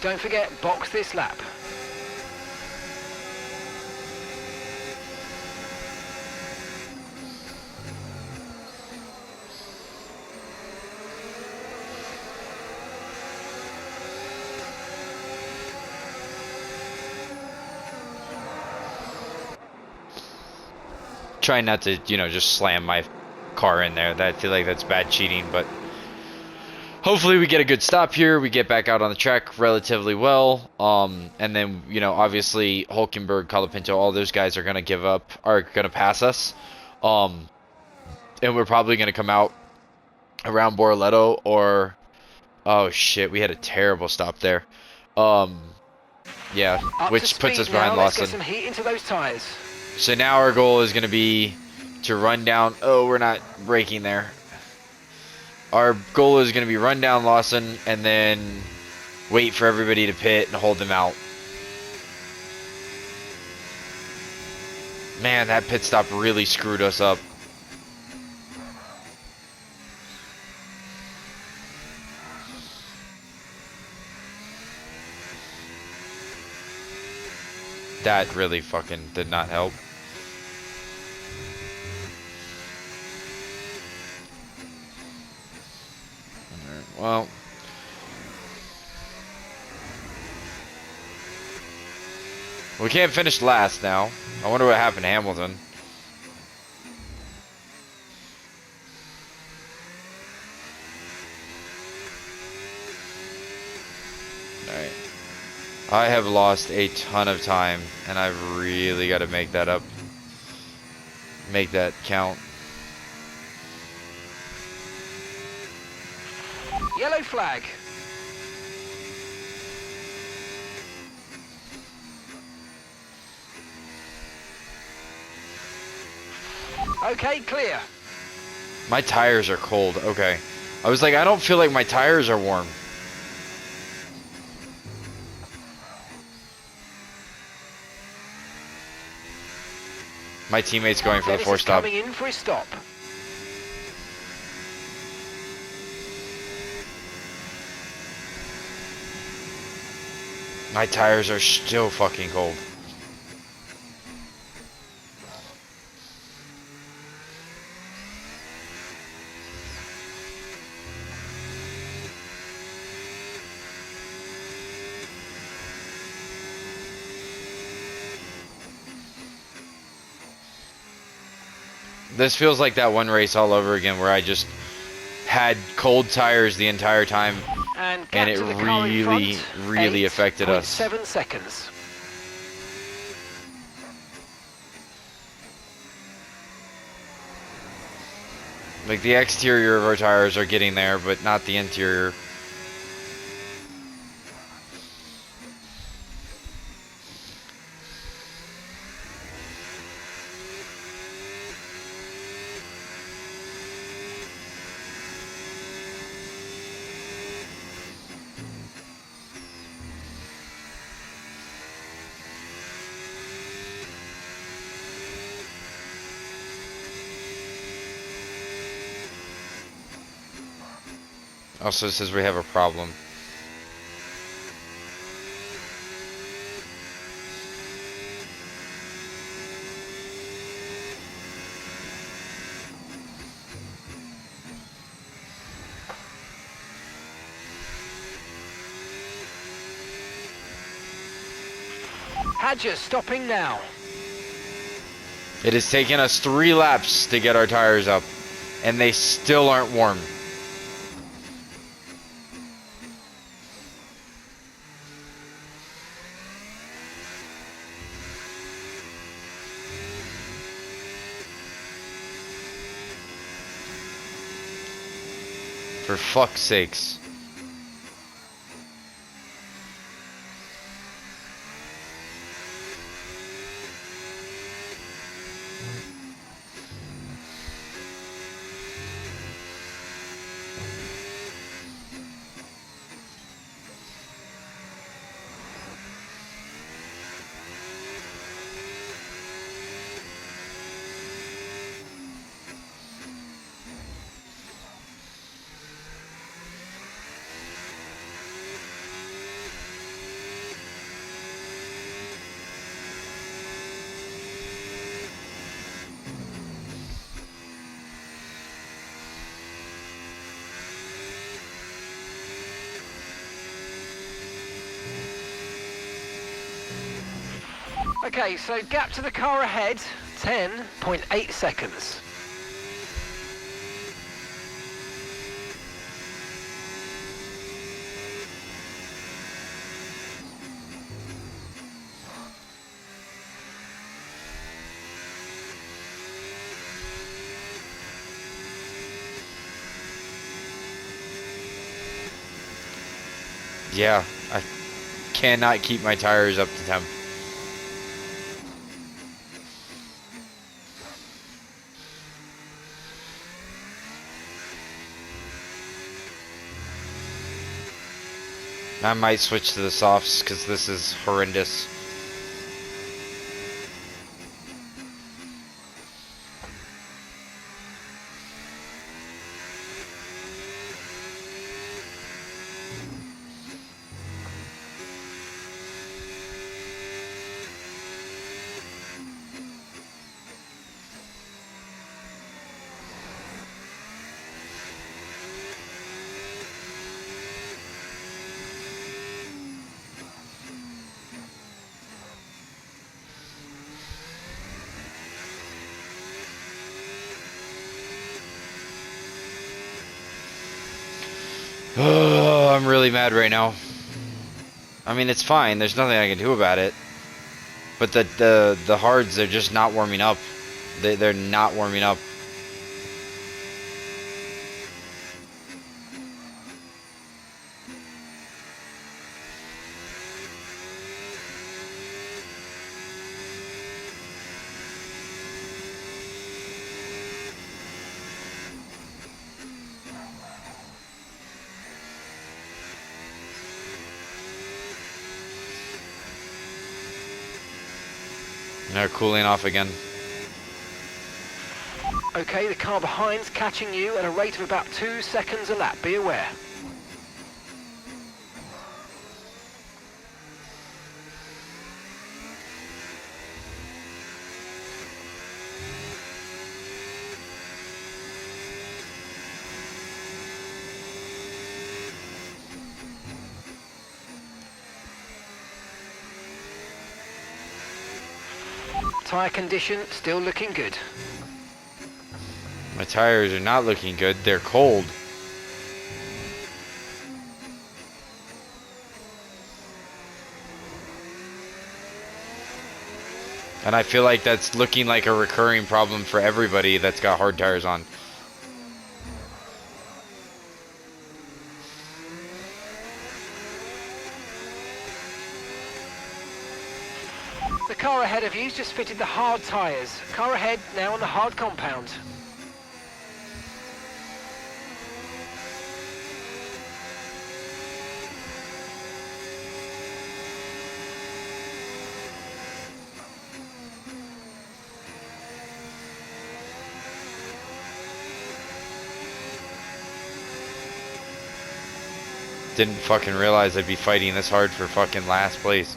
E: Don't forget, box this lap.
A: Try not to, you know, just slam my car in there. I feel like that's bad cheating, but hopefully we get a good stop here. We get back out on the track relatively well. And then, you know, obviously Hulkenberg, Colapinto, all those guys are going to give up, are going to pass us. And we're probably going to come out around Borletto or, oh shit, we had a terrible stop there. Yeah, which puts us behind Lawson.
E: Let's get some heat into those tires.
A: So now our goal is going to be to run down. Oh, we're not braking there. Our goal is going to be run down Lawson and then wait for everybody to pit and hold them out. Man, that pit stop really screwed us up. That really fucking did not help. Well, we can't finish last now. I wonder what happened to Hamilton. Alright. I have lost a ton of time, and I've really got to make that up. Make that count.
E: Yellow flag. Okay, clear.
A: My tires are cold. Okay. I was like, I don't feel like my tires are warm. My teammate's going for the
E: Dennis
A: force
E: is
A: stop.
E: coming in for his stop.
A: My tires are still fucking cold. This feels like that one race all over again where I just had cold tires the entire time, and it really affected us.
E: 7 seconds.
A: Like the exterior of our tires are getting there, but not the interior. Also says we have a problem.
E: Hadja stopping now.
A: It has taken us 3 laps to get our tires up, and they still aren't warm. For fuck's sakes.
E: Okay, so gap to the car ahead, 10.8 seconds.
A: Yeah, I cannot keep my tires up to temp. I might switch to the softs because this is horrendous. Oh, I'm really mad right now. I mean, it's fine. There's nothing I can do about it. But the hards, they're just not warming up. They're not warming up. They're cooling off again.
E: Okay, the car behind's catching you at a rate of about 2 seconds a lap. Be aware. Tyre condition still looking good.
A: My tires are not looking good. They're cold. And I feel like that's looking like a recurring problem for everybody that's got hard tires on.
E: The car ahead of you's just fitted the hard tyres. Car ahead now on the hard compound.
A: Didn't fucking realize I'd be fighting this hard for fucking last place.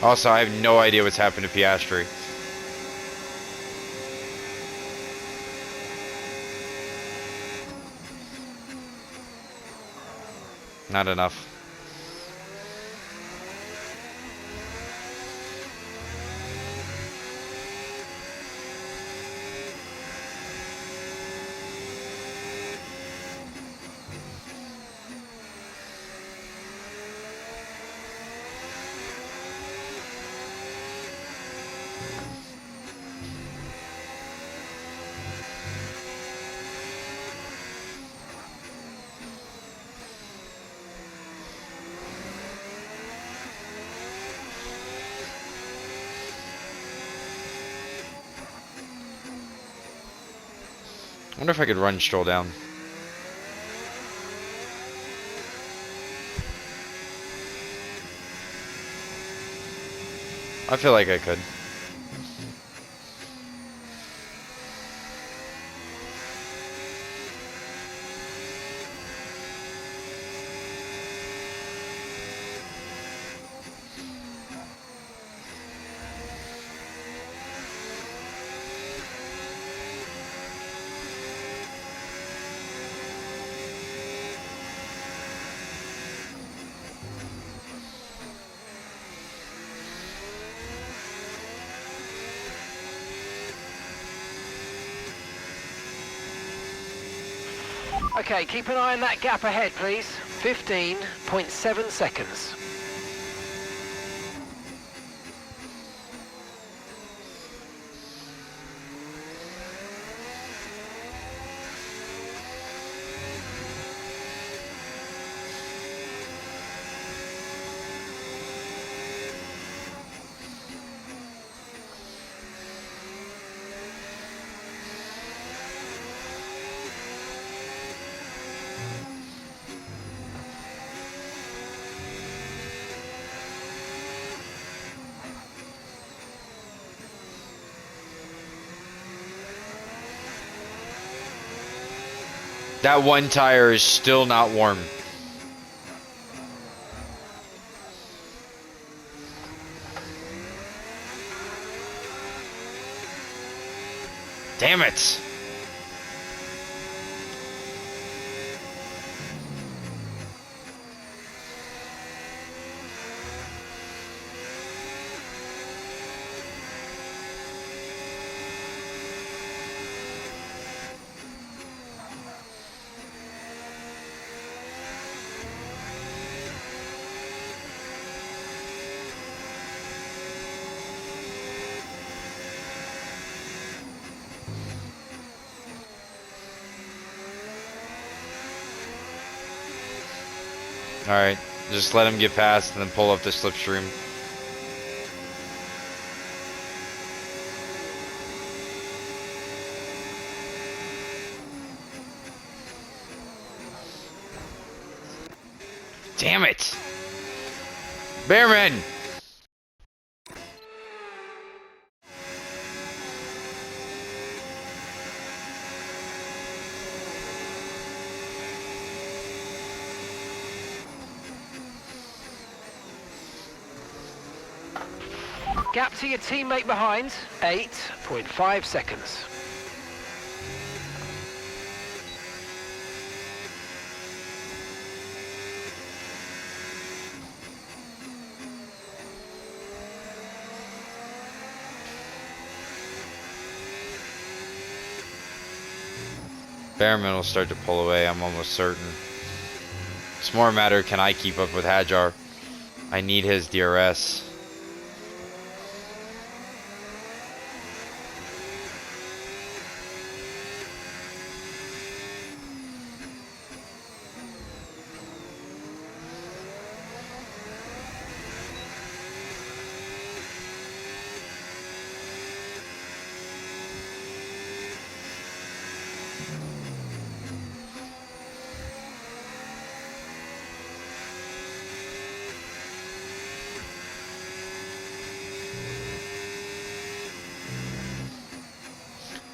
A: Also, I have no idea what's happened to Piastri. Not enough. I wonder if I could run Stroll down. I feel like I could.
E: Okay, keep an eye on that gap ahead, please. 15.7 seconds.
A: That one tire is still not warm. Damn it! Alright, just let him get past and then pull up the slipstream. Damn it! Bearman!
E: Gap to your teammate behind, 8.5 seconds.
A: Bearman will start to pull away, I'm almost certain. It's more a matter, can I keep up with Hajar? I need his DRS.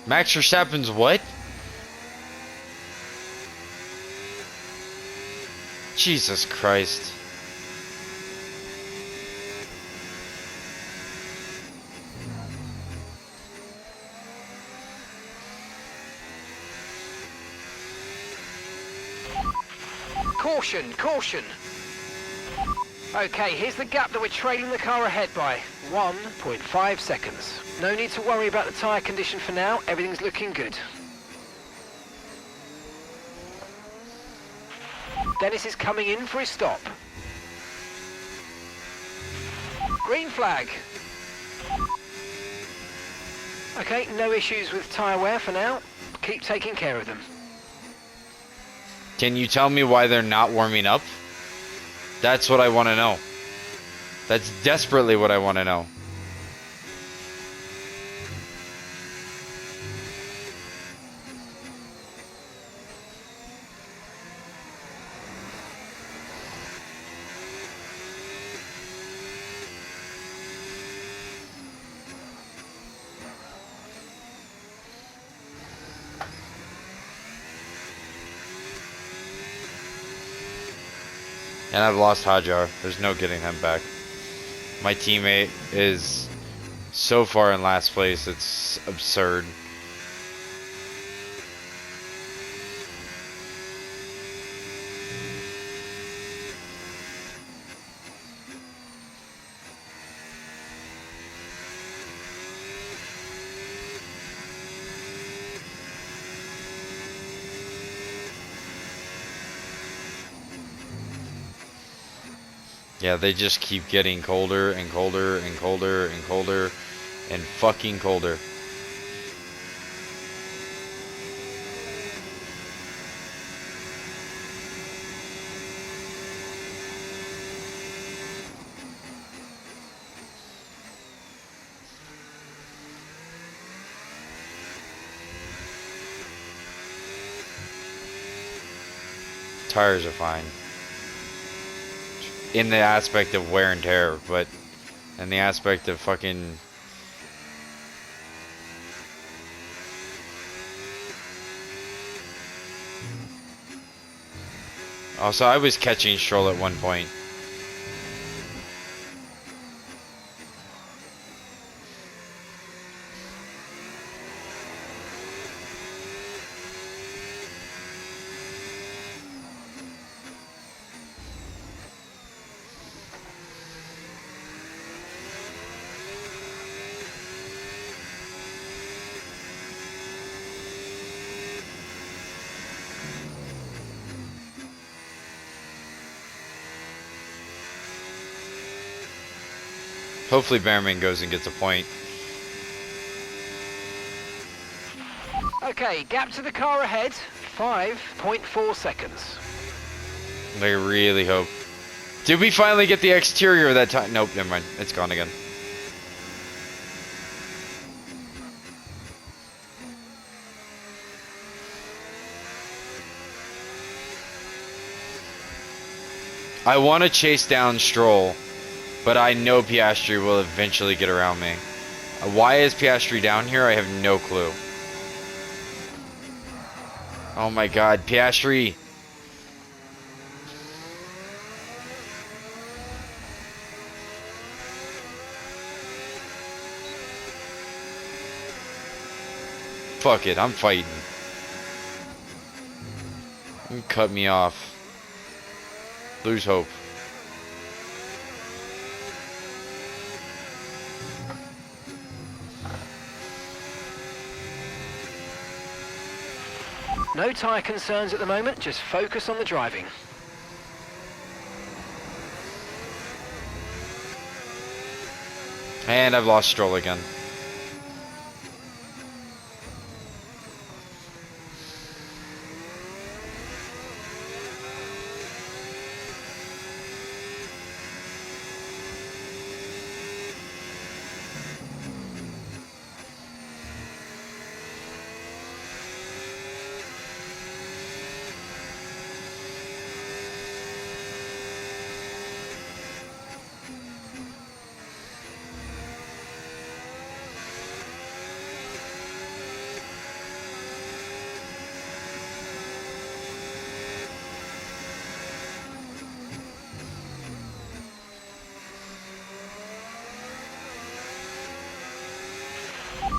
A: Max Verstappen's what? Jesus Christ.
E: Caution, caution. Okay, here's the gap that we're trailing the car ahead by. 1.5 seconds. No need to worry about the tyre condition for now. Everything's looking good. Dennis is coming in for his stop. Green flag. Okay, no issues with tyre wear for now. Keep taking care of them.
A: Can you tell me why they're not warming up? That's what I want to know. That's desperately what I want to know. And I've lost Hajar. There's no getting him back. My teammate is so far in last place, it's absurd. Yeah, they just keep getting colder and colder and colder and colder and fucking colder. Tires are fine. In the aspect of wear and tear, but in the aspect of fucking... Also, I was catching Stroll at one point. Hopefully Bearman goes and gets a point.
E: Okay, gap to the car ahead, 5.4 seconds.
A: I really hope. Did we finally get the exterior that time? Nope, never mind. It's gone again. I want to chase down Stroll, but I know Piastri will eventually get around me. Why is Piastri down here? I have no clue. Oh my god, Piastri! Fuck it, I'm fighting. You cut me off. Lose hope.
E: No tyre concerns at the moment, just focus on the driving.
A: And I've lost Stroll again.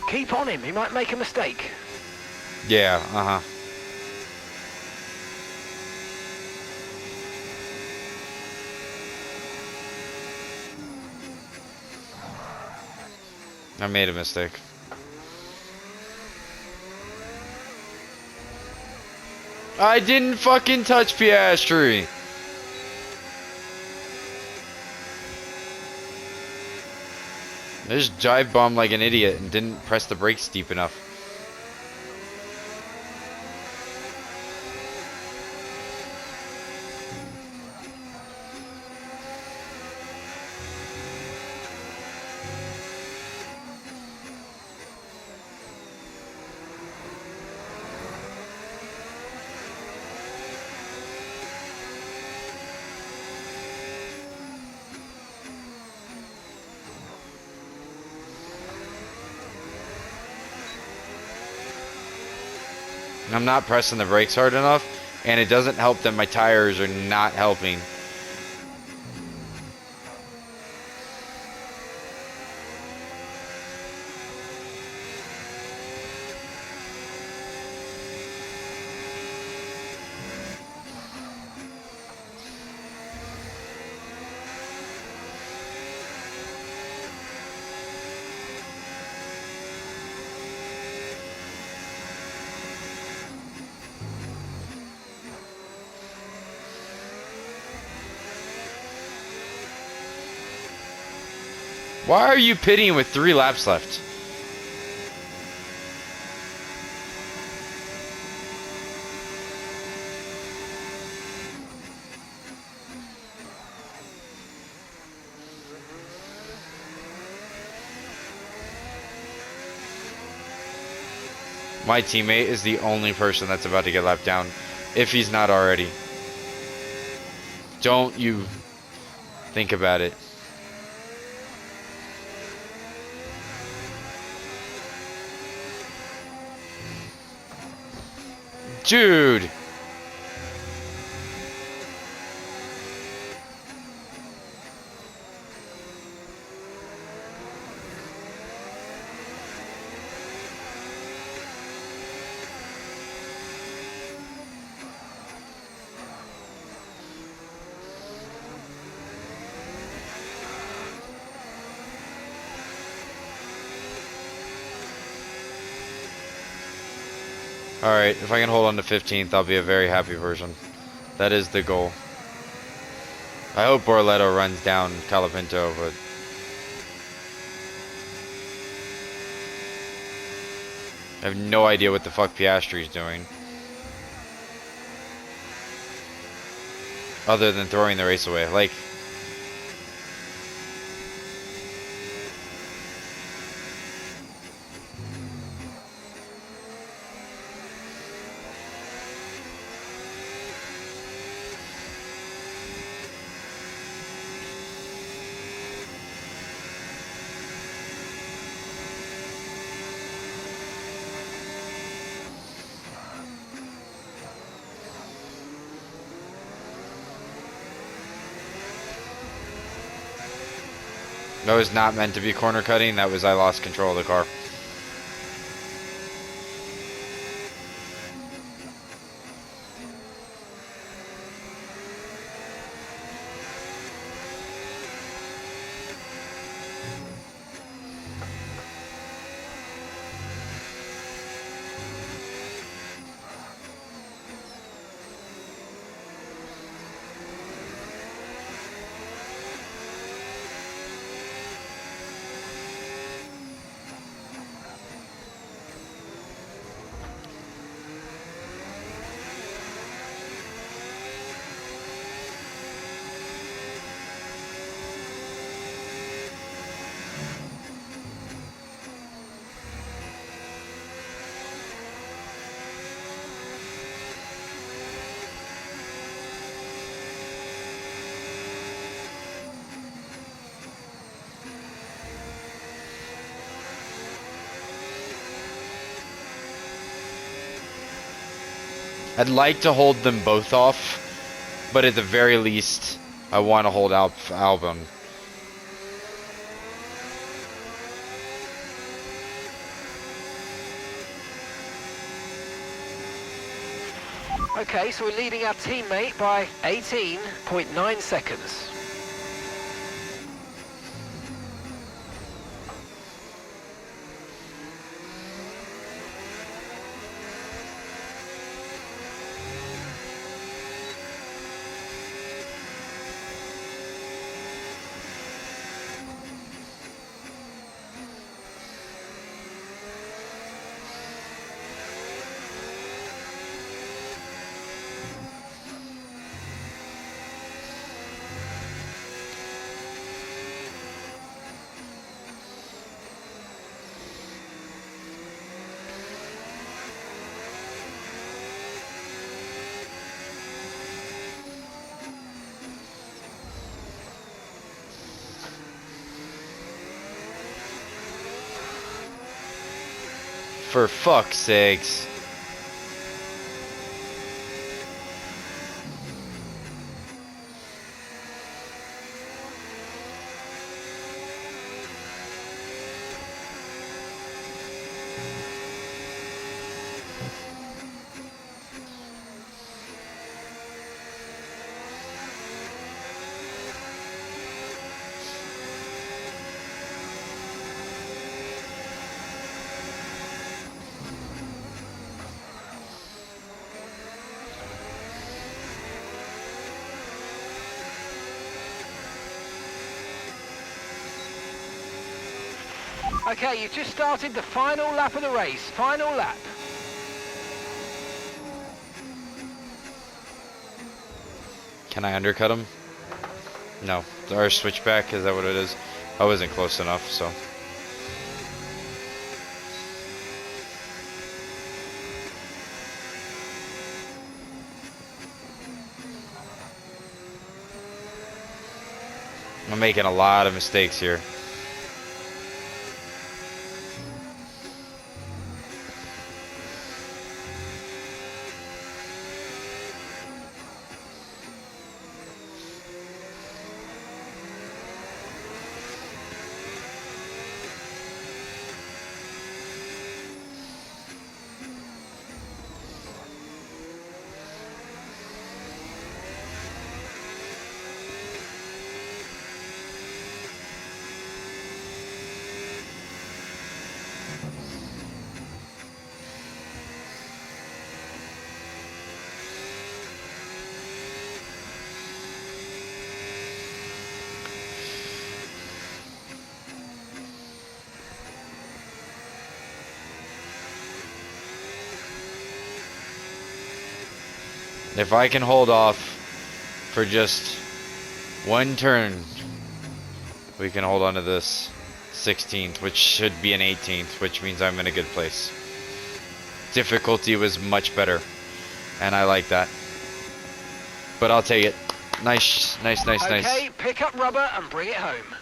E: Keep on him, he might make a mistake.
A: Yeah, uh-huh. I made a mistake. I didn't fucking touch Piastri. I just dive bombed like an idiot and didn't press the brakes deep enough. I'm not pressing the brakes hard enough, and it doesn't help that my tires are not helping. Why are you pitting with 3 laps left? My teammate is the only person that's about to get lapped down, if he's not already. Don't you think about it. Dude! Alright, if I can hold on to 15th, I'll be a very happy person. That is the goal. I hope Borletto runs down Calapinto, but... I have no idea what the fuck Piastri's doing. Other than throwing the race away. Like... That was not meant to be corner cutting. That was I lost control of the car. I'd like to hold them both off, but at the very least, I want to hold Albon.
E: Okay, so we're leading our teammate by 18.9 seconds.
A: For fuck's sakes.
E: Okay, you've just started the final lap of the race. Final lap.
A: Can I undercut him? No. Or switchback, is that what it is? I wasn't close enough, so. I'm making a lot of mistakes here. If I can hold off for just one turn, we can hold on to this 16th, which should be an 18th, which means I'm in a good place. Difficulty was much better, and I like that. But I'll take it. Nice, nice, nice, nice.
E: Okay, pick up rubber and bring it home.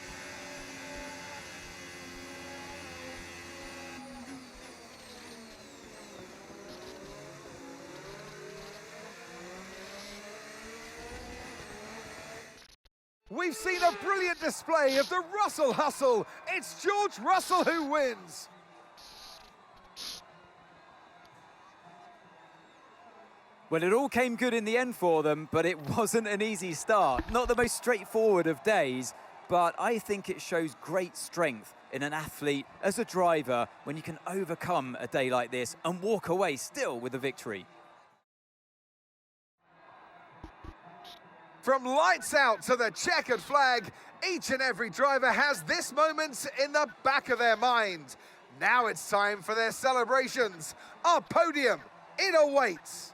D: We've seen a brilliant display of the Russell hustle. It's George Russell who wins.
F: Well, it all came good in the end for them, but it wasn't an easy start. Not the most straightforward of days, but I think it shows great strength in an athlete as a driver when you can overcome a day like this and walk away still with a victory.
D: From lights out to the checkered flag, each and every driver has this moment in the back of their mind. Now it's time for their celebrations. Our podium, it awaits.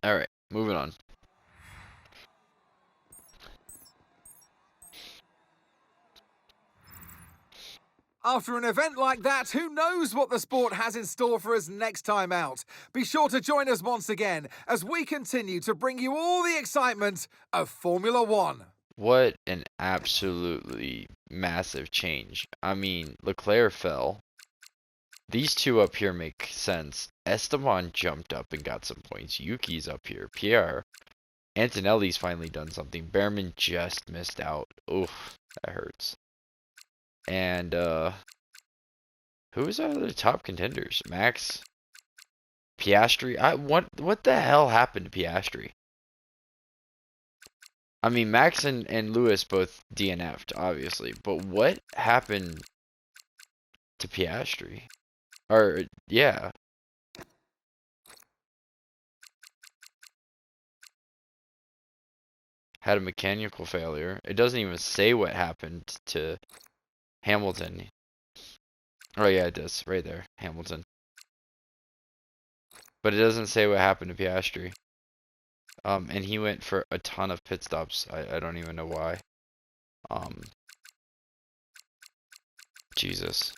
A: All right, moving on.
D: After an event like that, who knows what the sport has in store for us next time out? Be sure to join us once again as we continue to bring you all the excitement of Formula One.
A: What an absolutely massive change. I mean, Leclerc fell. These two up here make sense. Esteban jumped up and got some points. Yuki's up here. Pierre. Antonelli's finally done something. Behrman just missed out. Oof, that hurts. And who was out of the top contenders? Max, Piastri. What the hell happened to Piastri? I mean, Max and Lewis both DNF'd, obviously, but what happened to Piastri? Or yeah. Had a mechanical failure. It doesn't even say what happened to Hamilton. Oh yeah, it does. Right there. Hamilton. But it doesn't say what happened to Piastri. And he went for a ton of pit stops. I don't even know why. Jesus.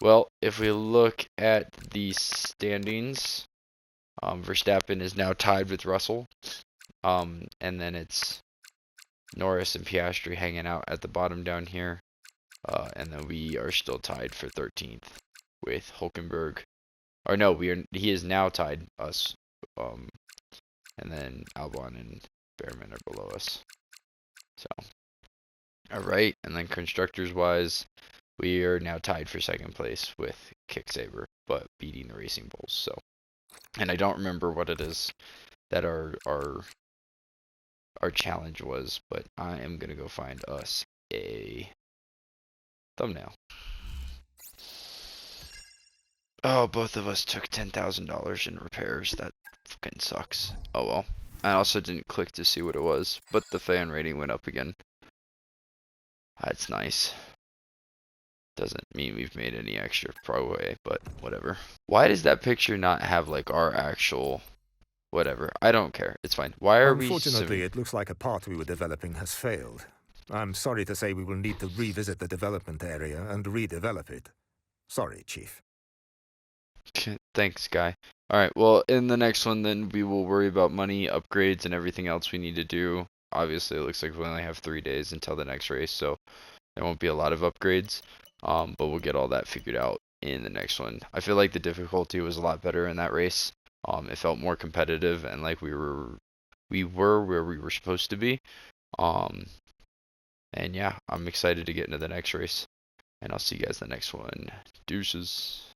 A: Well, if we look at the standings, Verstappen is now tied with Russell. And then it's Norris and Piastri hanging out at the bottom down here. And then we are still tied for 13th with Hulkenberg. Or no, he is now tied us. And then Albon and Behrman are below us. So, alright. And then constructors wise, we are now tied for second place with Kicksaber, but beating the Racing Bulls. So, and I don't remember what it is that our challenge was, but I am gonna go find us a thumbnail. Oh, both of us took $10,000 in repairs. That fucking sucks. Oh well. I also didn't click to see what it was, but the fan rating went up again. That's nice. Doesn't mean we've made any extra progress, but whatever. Why does that picture not have like our actual whatever? I don't care. It's fine. Why are we?
G: Unfortunately, it looks like a part we were developing has failed. I'm sorry to say we will need to revisit the development area and redevelop it. Sorry, Chief.
A: Thanks, guy. Alright, well, in the next one, then we will worry about money, upgrades, and everything else we need to do. Obviously, it looks like we only have 3 days until the next race, so there won't be a lot of upgrades. But we'll get all that figured out in the next one. I feel like the difficulty was a lot better in that race. It felt more competitive and like we were where we were supposed to be. And yeah, I'm excited to get into the next race. And I'll see you guys in the next one. Deuces.